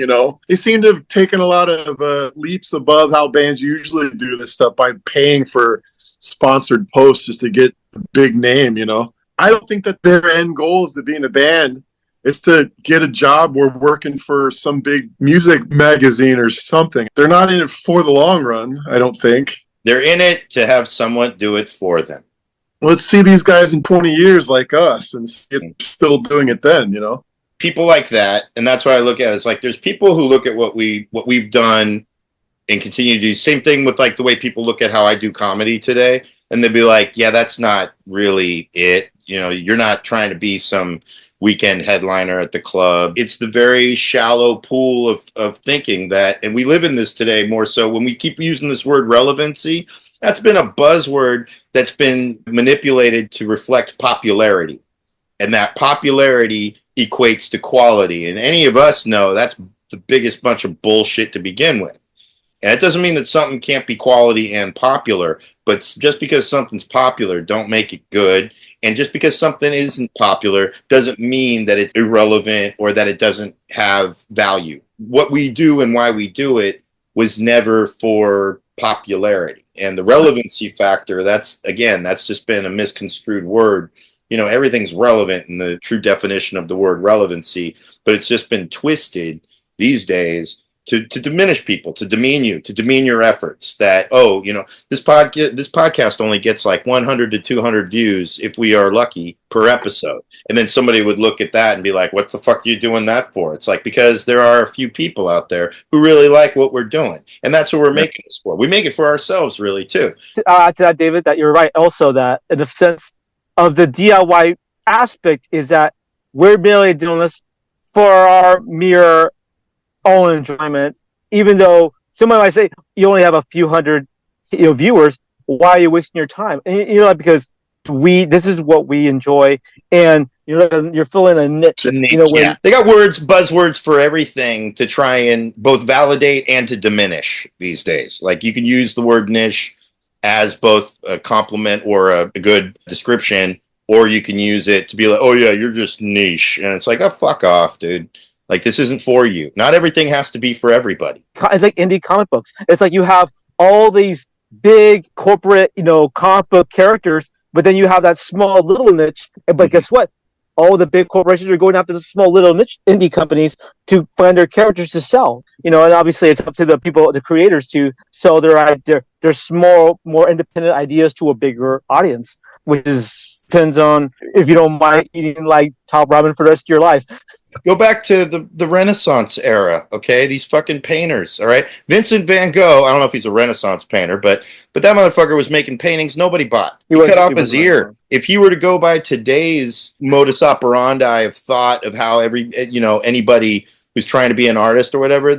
They seem to have taken a lot of leaps above how bands usually do this stuff by paying for sponsored posts just to get a big name, I don't think that their end goal is to be in a band. It's to get a job or working for some big music magazine or something. They're not in it for the long run, I don't think. They're in it to have someone do it for them. Let's see these guys in 20 years like us and see if they're still doing it then, People like that, and that's what I look at. It's like there's people who look at what we've done and continue to do. Same thing with the way people look at how I do comedy today, and they'd be like, yeah, that's not really it. You're not trying to be some weekend headliner at the club. It's the very shallow pool of thinking that, and we live in this today more so when we keep using this word relevancy. That's been a buzzword that's been manipulated to reflect popularity. And that popularity equates to quality. And any of us know that's the biggest bunch of bullshit to begin with. And it doesn't mean that something can't be quality and popular, but just because something's popular, don't make it good. And just because something isn't popular doesn't mean that it's irrelevant or that it doesn't have value. What we do and why we do it was never for popularity. And the relevancy factor, that's just been a misconstrued word. Everything's relevant in the true definition of the word relevancy, but it's just been twisted these days to diminish people, to demean you, to demean your efforts. That, this podcast only gets 100 to 200 views if we are lucky per episode. And then somebody would look at that and be like, what the fuck are you doing that for? It's because there are a few people out there who really like what we're doing. And that's what we're making this for. We make it for ourselves, really, too. To that, David, that you're right. Also, that in the sense of the DIY aspect is that we're merely doing this for our mere own enjoyment. Even though somebody might say you only have a few hundred, viewers, why are you wasting your time? And, because this is what we enjoy, and you're filling a niche. They got buzzwords for everything to try and both validate and to diminish these days. You can use the word niche as both a compliment or a good description, or you can use it to be like, oh yeah, you're just niche. And it's like, oh, fuck off, dude. This isn't for you. Not everything has to be for everybody. It's like indie comic books. It's like you have all these big corporate, comic book characters, but then you have that small little niche. But guess what? All the big corporations are going after the small little niche indie companies to find their characters to sell. And obviously it's up to the people, the creators, to sell their small, more independent ideas to a bigger audience, which depends on if you don't mind eating top ramen for the rest of your life. Go back to the Renaissance era, okay? These fucking painters, all right? Vincent van Gogh, I don't know if he's a Renaissance painter, but that motherfucker was making paintings nobody bought. He cut off his ear. If you were to go by today's modus operandi of thought of how anybody who's trying to be an artist or whatever,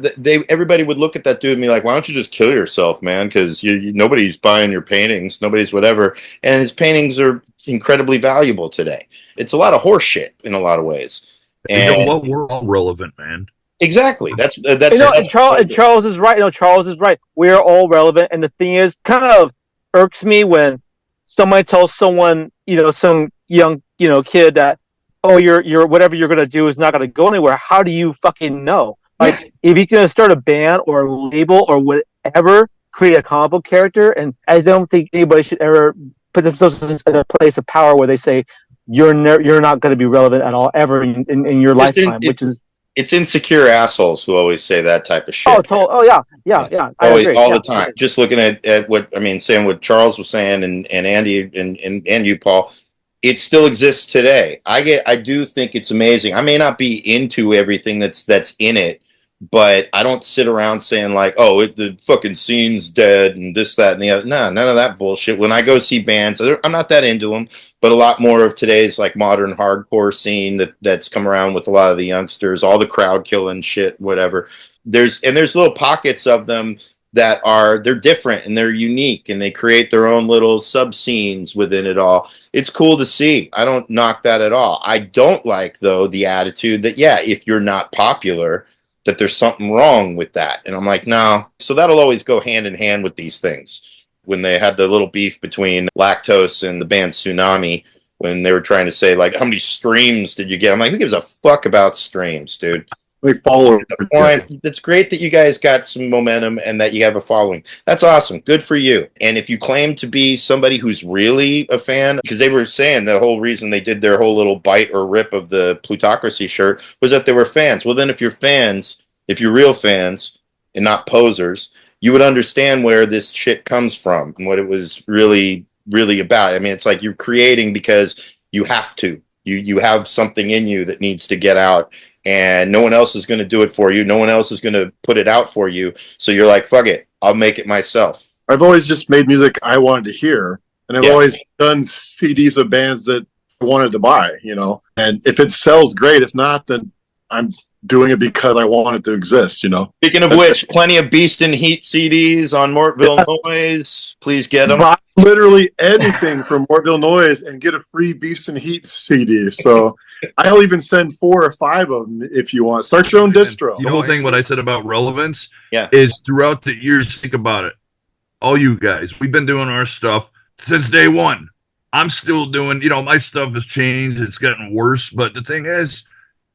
everybody would look at that dude and be like, why don't you just kill yourself, man? Because nobody's buying your paintings, nobody's whatever. And his paintings are incredibly valuable today. It's a lot of horse shit in a lot of ways. And you know what? We're all relevant, man. exactly. That's and Charles is right. Charles is right. We're all relevant, and the thing is, kind of irks me when somebody tells someone, some young, kid that, oh, you're whatever you're gonna do is not gonna go anywhere. How do you fucking know? Like, if you're gonna start a band or a label or whatever, create a comic book character, and I don't think anybody should ever put themselves in a place of power where they say you're not going to be relevant at all ever in your lifetime, which is. It's insecure assholes who always say that type of shit. Yeah. I agree. All the time. Just looking at what saying what Charles was saying and Andy and you, Paul. It still exists today. I do think it's amazing. I may not be into everything that's in it, but I don't sit around saying like, oh, the fucking scene's dead and this, that, and the other. No, none of that bullshit. When I go see bands, I'm not that into them, but a lot more of today's like modern hardcore scene that's come around with a lot of the youngsters, all the crowd killing shit, whatever. There's little pockets of them that they're different and they're unique and they create their own little sub scenes within it all. It's cool to see. I don't knock that at all. I don't like, though, the attitude that, if you're not popular, that there's something wrong with that. And I'm like, no. So that'll always go hand in hand with these things. When they had the little beef between Lactose and the band Tsunami, when they were trying to say, like, how many streams did you get? I'm like, who gives a fuck about streams, dude? We follow. It's great that you guys got some momentum and that you have a following. That's awesome. Good for you. And if you claim to be somebody who's really a fan, because they were saying the whole reason they did their whole little bite or rip of the Plutocracy shirt was that they were fans. Well, then if you're real fans and not posers, you would understand where this shit comes from and what it was really, really about. I mean, it's like you're creating because you have to. You have something in you that needs to get out. And no one else is going to do it for you. No one else is going to put it out for you. So you're like, fuck it. I'll make it myself. I've always just made music I wanted to hear. And I've always done CDs of bands that I wanted to buy, And if it sells, great. If not, then I'm doing it because I want it to exist, Speaking of which, plenty of Beast and Heat CDs on Mortville Noise. Please get them. Buy literally anything from Mortville Noise and get a free Beast and Heat CD. So I'll even send 4 or 5 of them if you want. Start your own distro. The whole thing, what I said about relevance, Yeah. is throughout the years, think about it. All you guys, we've been doing our stuff since day one. I'm still doing, my stuff has changed. It's gotten worse. But the thing is,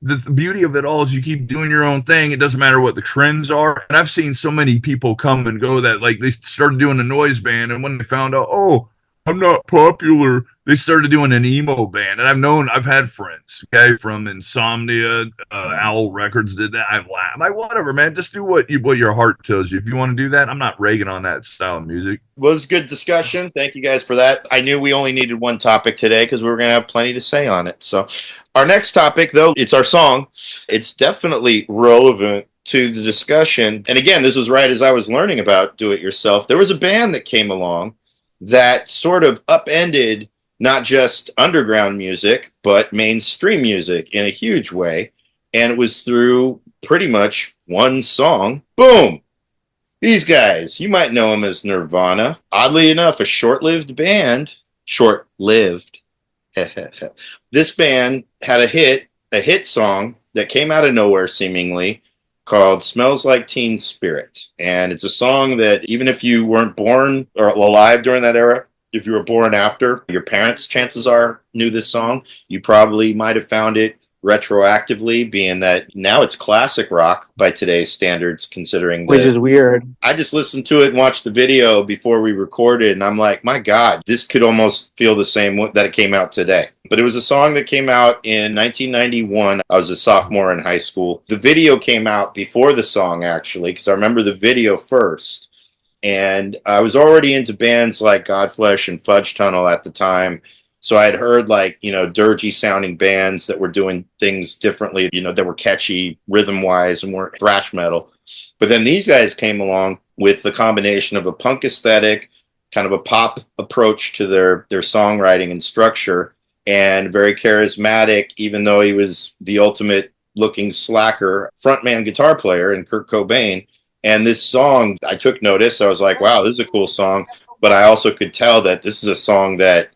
the beauty of it all is you keep doing your own thing. It doesn't matter what the trends are. And I've seen so many people come and go that, like, they started doing a noise band, and when they found out, oh, I'm not popular, they started doing an emo band. And I've had friends, okay, from Insomnia, Owl Records did that. I'm like, whatever, man, just do what your heart tells you. If you want to do that, I'm not ragging on that style of music. Was good discussion. Thank you guys for that. I knew we only needed one topic today because we were going to have plenty to say on it. So our next topic, though, it's our song. It's definitely relevant to the discussion. And again, this was right as I was learning about do-it-yourself. There was a band that came along that sort of upended not just underground music, but mainstream music in a huge way. And it was through pretty much one song. Boom! These guys, you might know them as Nirvana. Oddly enough, a short-lived band. Short-lived. This band had a hit song that came out of nowhere, seemingly, called Smells Like Teen Spirit. And it's a song that even if you weren't born or alive during that era, if you were born after, your parents, chances are, knew this song. You probably might have found it retroactively, being that now it's classic rock by today's standards, considering which is weird. I just listened to it and watched the video before we recorded, and I'm like, my God, this could almost feel the same that it came out today. But it was a song that came out in 1991. I was a sophomore in high school. The video came out before the song, actually, because I remember the video first. And I was already into bands like Godflesh and Fudge Tunnel at the time. So I had heard dirgy sounding bands that were doing things differently, that were catchy rhythm-wise and weren't thrash metal. But then these guys came along with the combination of a punk aesthetic, kind of a pop approach to their songwriting and structure, and very charismatic, even though he was the ultimate looking slacker frontman guitar player in Kurt Cobain. And this song, I took notice. I was like, wow, this is a cool song. But I also could tell that this is a song that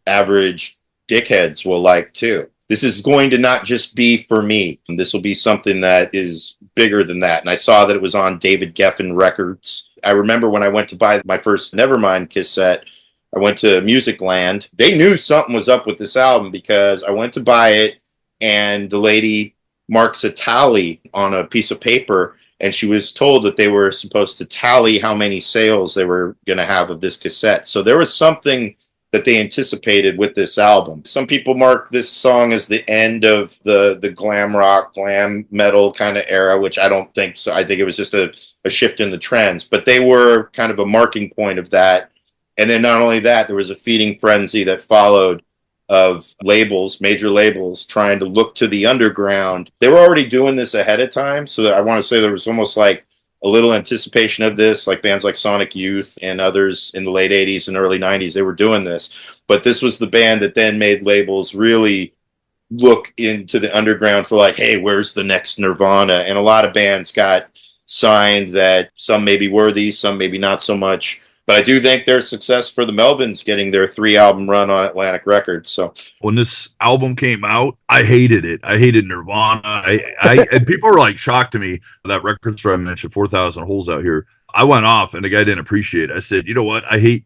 average dickheads will like too. This is going to not just be for me. This will be something that is bigger than that. And I saw that it was on David Geffen Records. I remember when I went to buy my first Nevermind cassette, I went to Music Land. They knew something was up with this album because I went to buy it and the lady marks a tally on a piece of paper, and she was told that they were supposed to tally how many sales they were going to have of this cassette. So there was something that they anticipated with this album. Some people mark this song as the end of the glam rock, glam metal kind of era, which I don't think so. I think it was just a shift in the trends. But they were kind of a marking point of that. And then not only that, there was a feeding frenzy that followed of labels, major labels, trying to look to the underground. They were already doing this ahead of time. So that I want to say there was almost like a little anticipation of this, like bands like Sonic Youth and others in the late 80s and early 90s, they were doing this. But this was the band that then made labels really look into the underground for like, hey, where's the next Nirvana? And a lot of bands got signed that some may be worthy, some maybe not so much. But I do think their success for the Melvins getting their 3-album run on Atlantic Records. So when this album came out, I hated it. I hated Nirvana. And people were like shocked to me. That record store I mentioned, 4,000 Holes Out Here. I went off and the guy didn't appreciate it. I said, you know what? I hate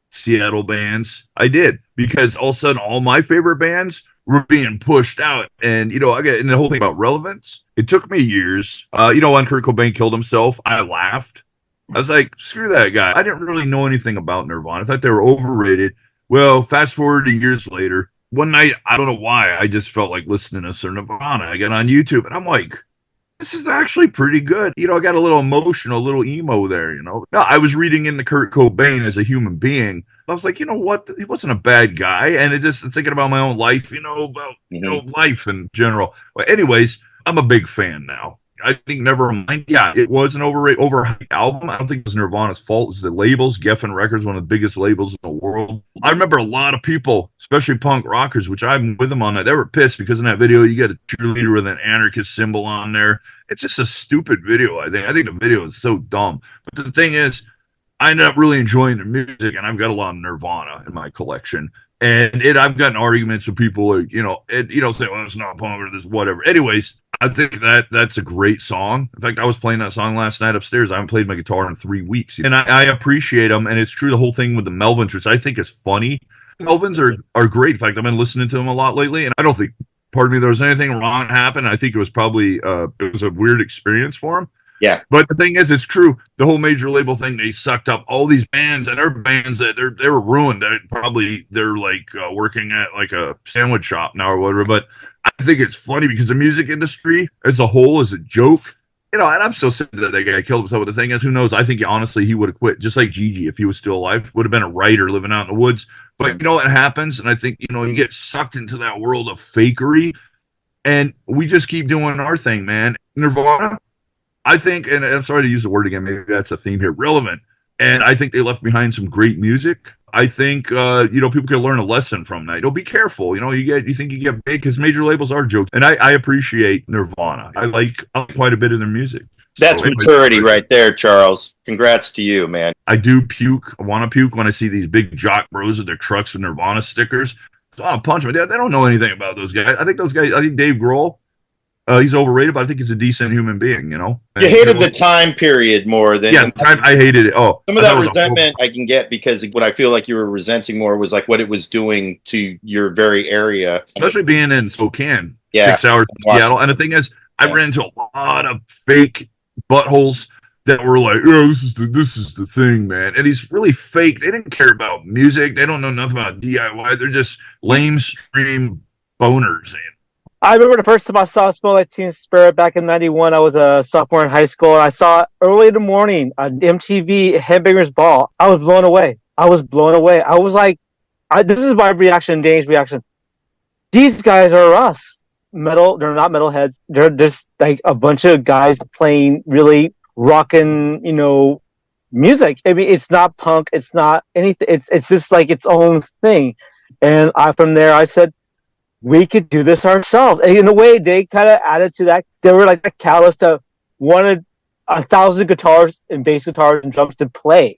Seattle bands. I did, because all of a sudden all my favorite bands were being pushed out. And, you know, and the whole thing about relevance, it took me years. When Kurt Cobain killed himself, I laughed. I was like, screw that guy. I didn't really know anything about Nirvana. I thought they were overrated. Well, fast forward to years later, one night, I don't know why, I just felt like listening to some Nirvana. I got on YouTube, and I'm like, this is actually pretty good. You know, I got a little emotional, a little emo there, you know. No, I was reading into Kurt Cobain as a human being. I was like, you know what? He wasn't a bad guy. And it just thinking about my own life, about life in general. Well, anyways, I'm a big fan now. I think Nevermind, yeah, it was an overhyped album. I don't think it was Nirvana's fault. It's the labels. Geffen Records, one of the biggest labels in the world. I remember a lot of people, especially punk rockers, which I'm with them on that, they were pissed because in that video you got a cheerleader with an anarchist symbol on there. It's just a stupid video, I think. I think the video is so dumb. But the thing is, I ended up really enjoying the music, and I've got a lot of Nirvana in my collection. And I've gotten arguments with people, say, well, it's not punk or this, whatever. Anyways, I think that's a great song. In fact, I was playing that song last night upstairs. I haven't played my guitar in 3 weeks. And I appreciate them. And it's true, the whole thing with the Melvins, which I think is funny. Melvins are great. In fact, I've been listening to them a lot lately. And I don't think, pardon me, there was anything wrong happened. I think it was probably it was a weird experience for them. Yeah. But the thing is, it's true. The whole major label thing, they sucked up all these bands, and they're bands that they were ruined. They're like working at like a sandwich shop now or whatever. But I think it's funny because the music industry as a whole is a joke. And I'm so sad that guy killed himself. But the thing is, who knows? I think honestly he would have quit, just like Gigi, if he was still alive, would have been a writer living out in the woods. But you know what happens? And I think, you get sucked into that world of fakery, and we just keep doing our thing, man. Nirvana, I think, and I'm sorry to use the word again, maybe that's a theme here, relevant. And I think they left behind some great music. I think, people can learn a lesson from that. Be careful. You think you get big because major labels are jokes. And I appreciate Nirvana. I like quite a bit of their music. That's maturity right there, Charles. Congrats to you, man. I do puke. I want to puke when I see these big jock bros with their trucks with Nirvana stickers. So I'll punch them. They don't know anything about those guys. I think Dave Grohl, he's overrated, but I think he's a decent human being, You hated the time period more than... Yeah, I hated it. Oh, some of that resentment I can get because what I feel like you were resenting more was like what it was doing to your very area. Especially being in Spokane, 6 hours from Seattle. And the thing is, I ran into a lot of fake buttholes that were like, this is the thing, man. And he's really fake. They didn't care about music. They don't know nothing about DIY. They're just lamestream boners, man. I remember the first time I saw Smell Like Teen Spirit back in '91. I was a sophomore in high school, and I saw it early in the morning on MTV Headbangers Ball. I was blown away. I was like, this is my reaction, Dane's reaction. These guys are us. Metal, they're not metalheads. They're just like a bunch of guys playing really rockin', music. I mean, it's not punk. It's not anything. It's just like its own thing. And from there, I said, we could do this ourselves. And in a way, they kind of added to that. They were like the catalyst that wanted 1,000 guitars and bass guitars and drums to play,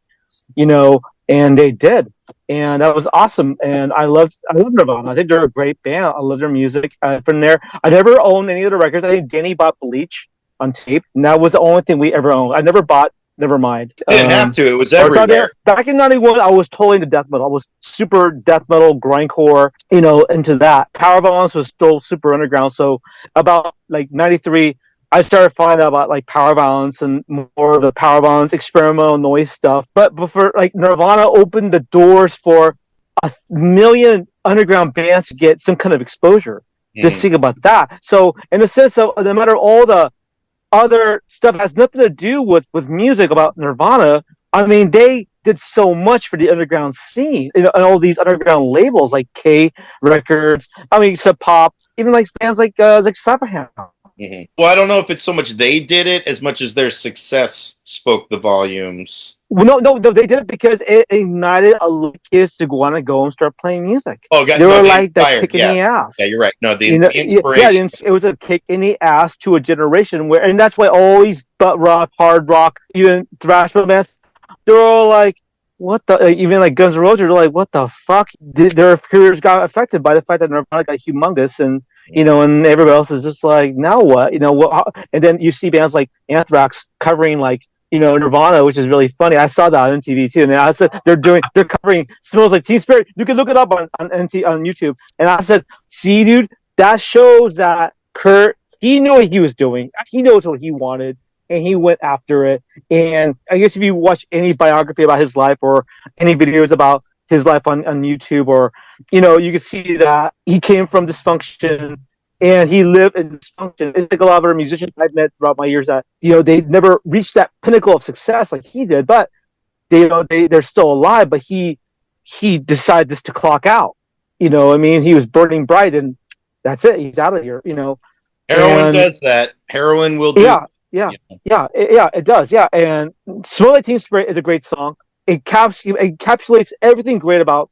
and they did. And that was awesome. And I loved Nirvana. I think they're a great band. I love their music. From there, I never owned any of the records. I think Danny bought Bleach on tape, and that was the only thing we ever owned. I never bought Nevermind. Didn't have to. It was everywhere. Back in 91, I was totally into death metal. I was super death metal, grindcore, into that. Power Violence was still super underground. So about like 93, I started finding out about like Power Violence and more of the Power Violence experimental noise stuff. But before, like, Nirvana opened the doors for 1 million underground bands to get some kind of exposure. Just think about that. So in the sense of no matter all the other stuff has nothing to do with music about Nirvana. I mean, they did so much for the underground scene, and all these underground labels like K Records. I mean, Sub Pop, even like bands like Slapperhand. Well, I don't know if it's so much they did it as much as their success spoke the volumes. Well, no, they did it because it ignited a lot of kids to want to go and start playing music. Oh, they were like that kick in the ass. Yeah, you're right. No, the inspiration. Yeah, it was a kick in the ass to a generation and that's why all these butt rock, hard rock, even thrash metal bands, they're all like, what the? Even like Guns N' Roses, they're like, what the fuck? Their careers got affected by the fact that Nirvana got humongous, and and everybody else is just like, now what? And then you see bands like Anthrax covering like, Nirvana, which is really funny. I saw that on MTV too, and I said they're covering "Smells Like Teen Spirit." You can look it up on YouTube. And I said, "See, dude, that shows that Kurt, he knew what he was doing. He knows what he wanted, and he went after it." And I guess if you watch any biography about his life or any videos about his life on YouTube, or you can see that he came from dysfunction. And he lived in dysfunction. It's like a lot of other musicians I've met throughout my years that they never reached that pinnacle of success like he did, but they're still alive. But he decided just to clock out. He was burning bright, and that's it. He's out of here. Heroin does that. Heroin will do. Yeah, it does. Yeah, and "Smell Like Teen Spirit" is a great song. It encapsulates everything great about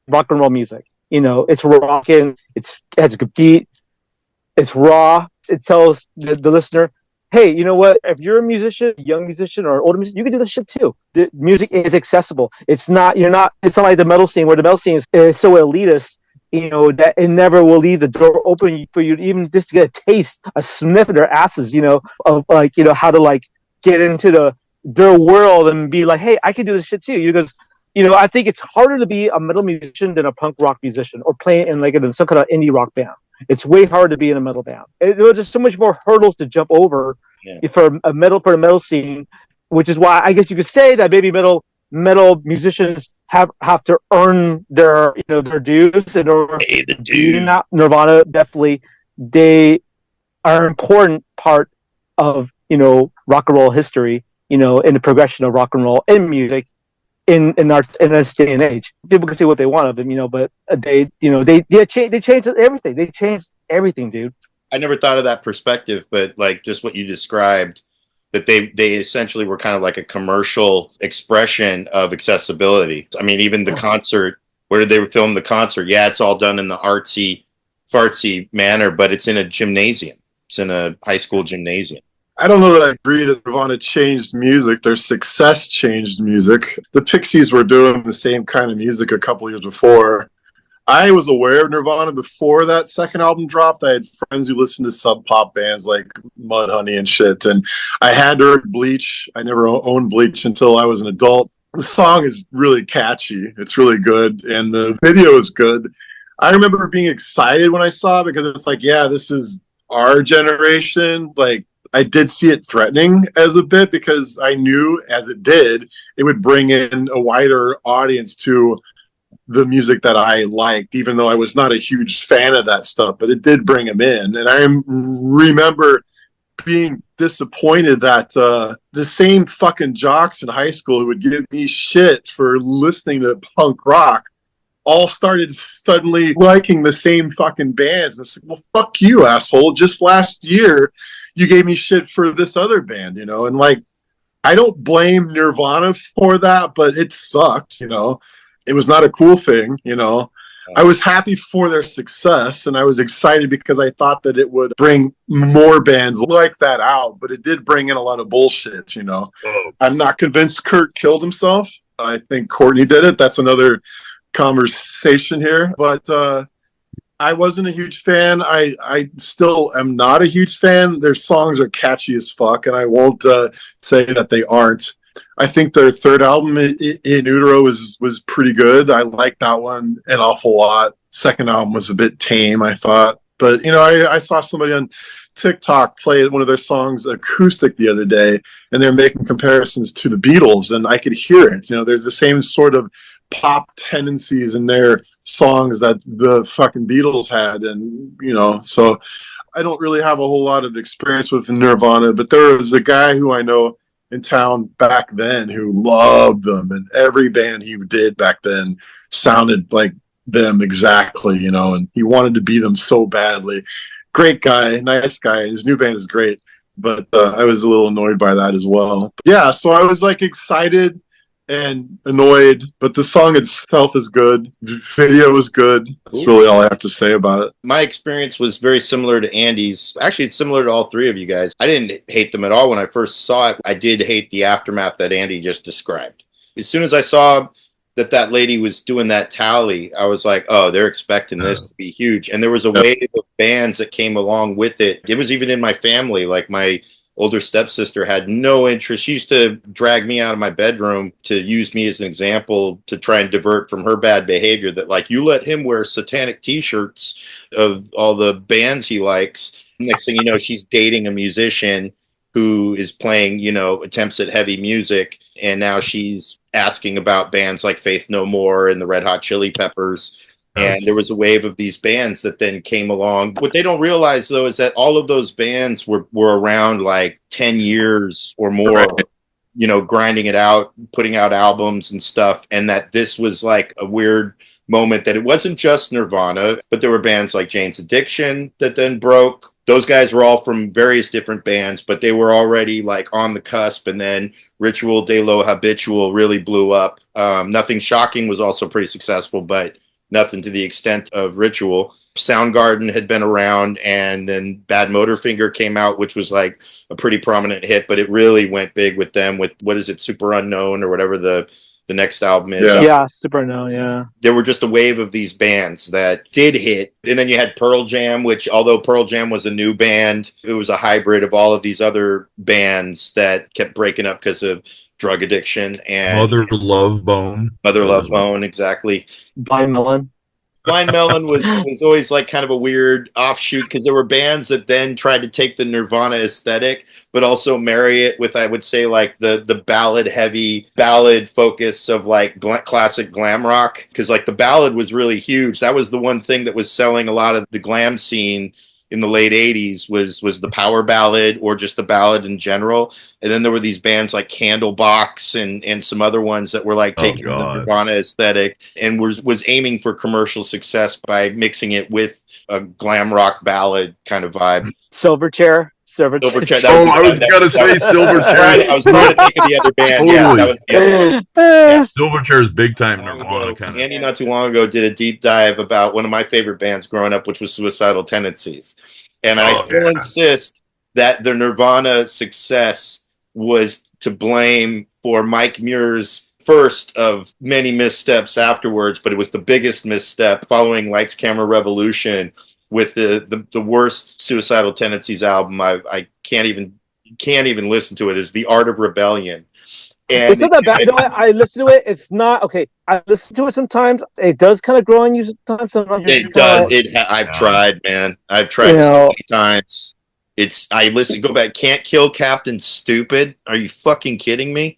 rock and roll music. It's rocking. It has a good beat. It's raw. It tells the listener, hey, you know what? If you're a musician, young musician or older musician, you can do this shit too. The music is accessible. It's not like the metal scene, where the metal scene is so elitist, that it never will leave the door open for you, even just to get a taste, a sniff of their asses, of like, how to like get into their world and be like, hey, I can do this shit too. Because, I think it's harder to be a metal musician than a punk rock musician or playing in some kind of indie rock band. It's way harder to be in a metal band. There's just so much more hurdles to jump over for the metal scene, which is why I guess you could say that maybe metal musicians have to earn their their dues in order. Pay the dues. Nirvana, definitely, they are an important part of rock and roll history. In the progression of rock and roll in music. In this day and age, people can say what they want of them, but they changed everything. They changed everything, dude. I never thought of that perspective, but like just what you described, that they essentially were kind of like a commercial expression of accessibility. I mean, even the concert, where did they film the concert? Yeah, it's all done in the artsy, fartsy manner, but it's in a gymnasium. It's in a high school gymnasium. I don't know that I agree that Nirvana changed music. Their success changed music. The Pixies were doing the same kind of music a couple years before. I was aware of Nirvana before that second album dropped. I had friends who listened to sub pop bands like Mudhoney and shit, and I had heard Bleach. I never owned Bleach until I was an adult. The song is really catchy. It's really good, and the video is good. I remember being excited when I saw it because it's like, yeah, this is our generation. Like, I did see it threatening as a bit because I knew as it did, it would bring in a wider audience to the music that I liked, even though I was not a huge fan of that stuff, but it did bring them in. And I remember being disappointed that the same fucking jocks in high school who would give me shit for listening to punk rock all started suddenly liking the same fucking bands. And it's like, well, fuck you, asshole. Just last year, you gave me shit for this other band, and like, I don't blame Nirvana for that, but it sucked, It was not a cool thing, I was happy for their success, and I was excited because I thought that it would bring more bands like that out, but it did bring in a lot of bullshit, you know. I'm not convinced Kurt killed himself. I think Courtney did it. That's another conversation here. But I wasn't a huge fan. I still am not a huge fan. Their songs are catchy as fuck, and I won't say that they aren't. I think their third album, In Utero, was pretty good. I liked that one an awful lot. Second album was a bit tame, I thought. But, you know, I saw somebody on TikTok play one of their songs acoustic the other day, and they're making comparisons to the Beatles, and I could hear it. You know, there's the same sort of pop tendencies in their songs that the fucking Beatles had. And, you know, so I don't really have a whole lot of experience with Nirvana, but there was a guy who I know in town back then who loved them, and every band he did back then sounded like them exactly, you know, and he wanted to be them so badly. Great guy, nice guy. His new band is great, but I was a little annoyed by that as well. But yeah, so I was like excited and annoyed, but the song itself is good. The video is good. That's really all I have to say about it. My experience was very similar to Andy's. Actually, it's similar to all three of you guys. I didn't hate them at all when I first saw it. I did hate the aftermath that Andy just described. As soon as I saw that lady was doing that tally, I was like, oh, they're expecting this to be huge. And there was a wave of bands that came along with it. It was even in my family. Like my older stepsister had no interest. She used to drag me out of my bedroom to use me as an example to try and divert from her bad behavior, that like, you let him wear satanic t-shirts of all the bands he likes. Next thing you know, she's dating a musician who is playing, you know, attempts at heavy music. And now she's asking about bands like Faith No More and the Red Hot Chili Peppers. And there was a wave of these bands that then came along. What they don't realize, though, is that all of those bands were around like 10 years or more, you know, grinding it out, putting out albums and stuff. And that this was like a weird moment that it wasn't just Nirvana, but there were bands like Jane's Addiction that then broke. Those guys were all from various different bands, but they were already like on the cusp. And then Ritual de lo Habitual really blew up. Nothing Shocking was also pretty successful, but nothing to the extent of Ritual. Soundgarden had been around, and then Bad Motorfinger came out, which was like a pretty prominent hit, but it really went big with them with, what is it, Super Unknown or whatever the next album is. Yeah, Super Unknown, yeah. There were just a wave of these bands that did hit. And then you had Pearl Jam, which, although Pearl Jam was a new band, it was a hybrid of all of these other bands that kept breaking up because of drug addiction. And Mother Love Bone, exactly. Blind Melon. Blind Melon was always like kind of a weird offshoot, because there were bands that then tried to take the Nirvana aesthetic, but also marry it with, I would say, like the ballad focus of like classic glam rock. Because like the ballad was really huge. That was the one thing that was selling a lot of the glam scene in the late 80s was the power ballad, or just the ballad in general. And then there were these bands like Candlebox and some other ones that were like taking the Nirvana aesthetic and was aiming for commercial success by mixing it with a glam rock ballad kind of vibe. Silverchair. I was gonna say Silverchair. I was trying to think of the other band. Totally. Yeah, that was the other one. Yeah. Silverchair is big time Nirvana kind of. Andy not too long ago did a deep dive about one of my favorite bands growing up, which was Suicidal Tendencies. And I still insist that the Nirvana success was to blame for Mike Muir's first of many missteps afterwards, but it was the biggest misstep following Lights Camera Revolution with the worst Suicidal Tendencies album. I can't even listen to it, is The Art of Rebellion. And it's not that bad. You know what? I listen to it. It's not okay. I listen to it sometimes. It does kind of grow on you sometimes. It does. I've tried, man. I've tried so many times. Go back. Can't Kill Captain Stupid. Are you fucking kidding me?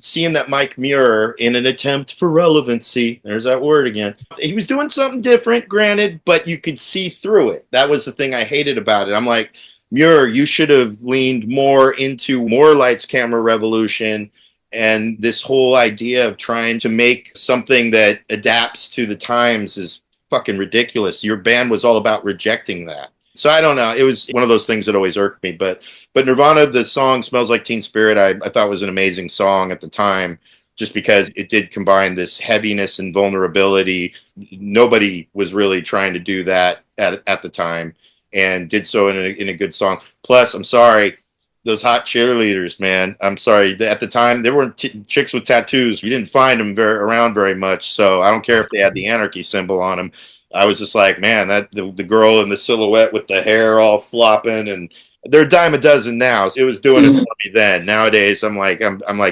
Seeing that Mike Muir, in an attempt for relevancy, there's that word again. He was doing something different, granted, but you could see through it. That was the thing I hated about it. I'm like, Muir, you should have leaned more into more Lights Camera Revolution. And this whole idea of trying to make something that adapts to the times is fucking ridiculous. Your band was all about rejecting that. So I don't know. It was one of those things that always irked me. But Nirvana, the song Smells Like Teen Spirit, I thought was an amazing song at the time. just because it did combine this heaviness and vulnerability. Nobody was really trying to do that at the time, and did so in a good song. Plus, I'm sorry, those hot cheerleaders, man. I'm sorry. At the time, there weren't chicks with tattoos. You didn't find them around very much. So I don't care if they had the anarchy symbol on them. I was just like, man, that the girl in the silhouette with the hair all flopping, and they're a dime a dozen now. So it was doing it for me then. Nowadays, I'm like,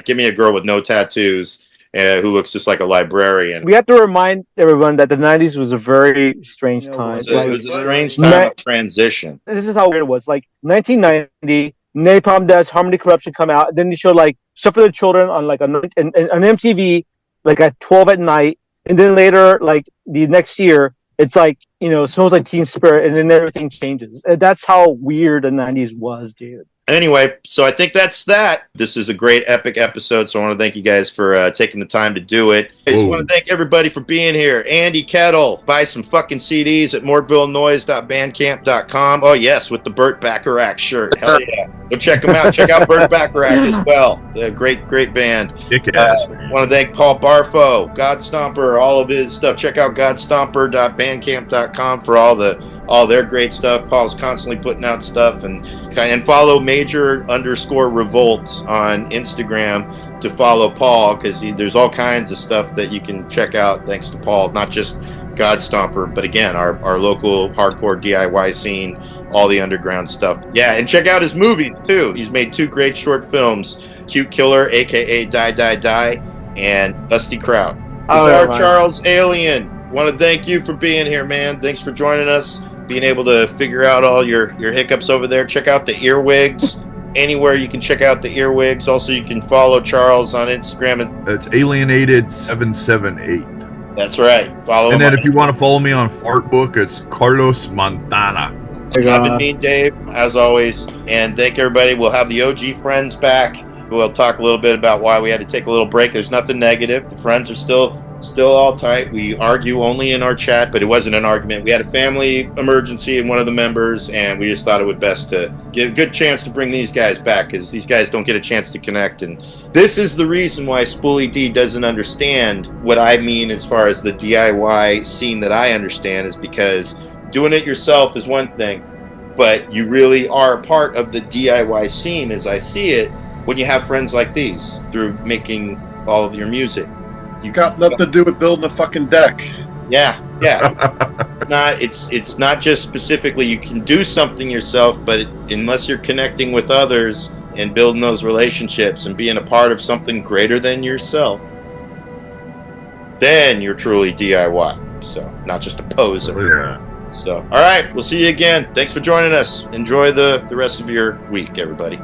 give me a girl with no tattoos who looks just like a librarian. We have to remind everyone that the 90s was a very strange time. It was a strange time of transition. This is how weird it was. Like 1990, Napalm Death, Harmony Corruption come out. And then they showed like stuff for the children on like an MTV, like at 12 at night. And then later, like the next year, it's like, you know, Smells Like Teen Spirit, and then everything changes. That's how weird the 90s was, dude. Anyway, so I think that's that. This is a great epic episode, so I want to thank you guys for taking the time to do it. I just want to thank everybody for being here. Andy Kettle, buy some fucking CDs at mortvillenoise.bandcamp.com. Oh, yes, with the Burt Bacharach shirt. Hell yeah. Go check them out. Check out Burt Bacharach as well. They're a great band. I want to thank Paul Barfo, Godstomper, all of his stuff. Check out godstomper.bandcamp.com for all their great stuff. Paul's constantly putting out stuff, and follow Major_Revolt on Instagram to follow Paul, because there's all kinds of stuff that you can check out thanks to Paul, not just Godstomper, but again, our local hardcore DIY scene, all the underground stuff. Yeah, and check out his movies too. He's made 2 great short films, Cute Killer, aka Die Die Die, and Dusty Kraut. Charles Alien, want to thank you for being here, man. Thanks for joining us, being able to figure out all your hiccups over there. Check out the Earwigs. Anywhere you can check out the Earwigs. Also, you can follow Charles on Instagram. It's Alienated778. That's right. Follow him. And then if you want to follow me on Fartbook, it's Carlos Montana. I've been Mean Dave, as always. And thank everybody. We'll have the OG friends back. We'll talk a little bit about why we had to take a little break. There's nothing negative. The friends are still all tight. We argue only in our chat, but it wasn't an argument. We had a family emergency in one of the members, and we just thought it would best to give a good chance to bring these guys back, because these guys don't get a chance to connect. And this is the reason why Spoolie D doesn't understand what I mean as far as the DIY scene that I understand, is because doing it yourself is one thing, but you really are a part of the DIY scene as I see it when you have friends like these through making all of your music. You got nothing to do with building a fucking deck. Yeah. It's not just specifically you can do something yourself, but unless you're connecting with others and building those relationships and being a part of something greater than yourself, then you're truly DIY. So not just a poser. Yeah. So all right, we'll see you again. Thanks for joining us. Enjoy the rest of your week, everybody.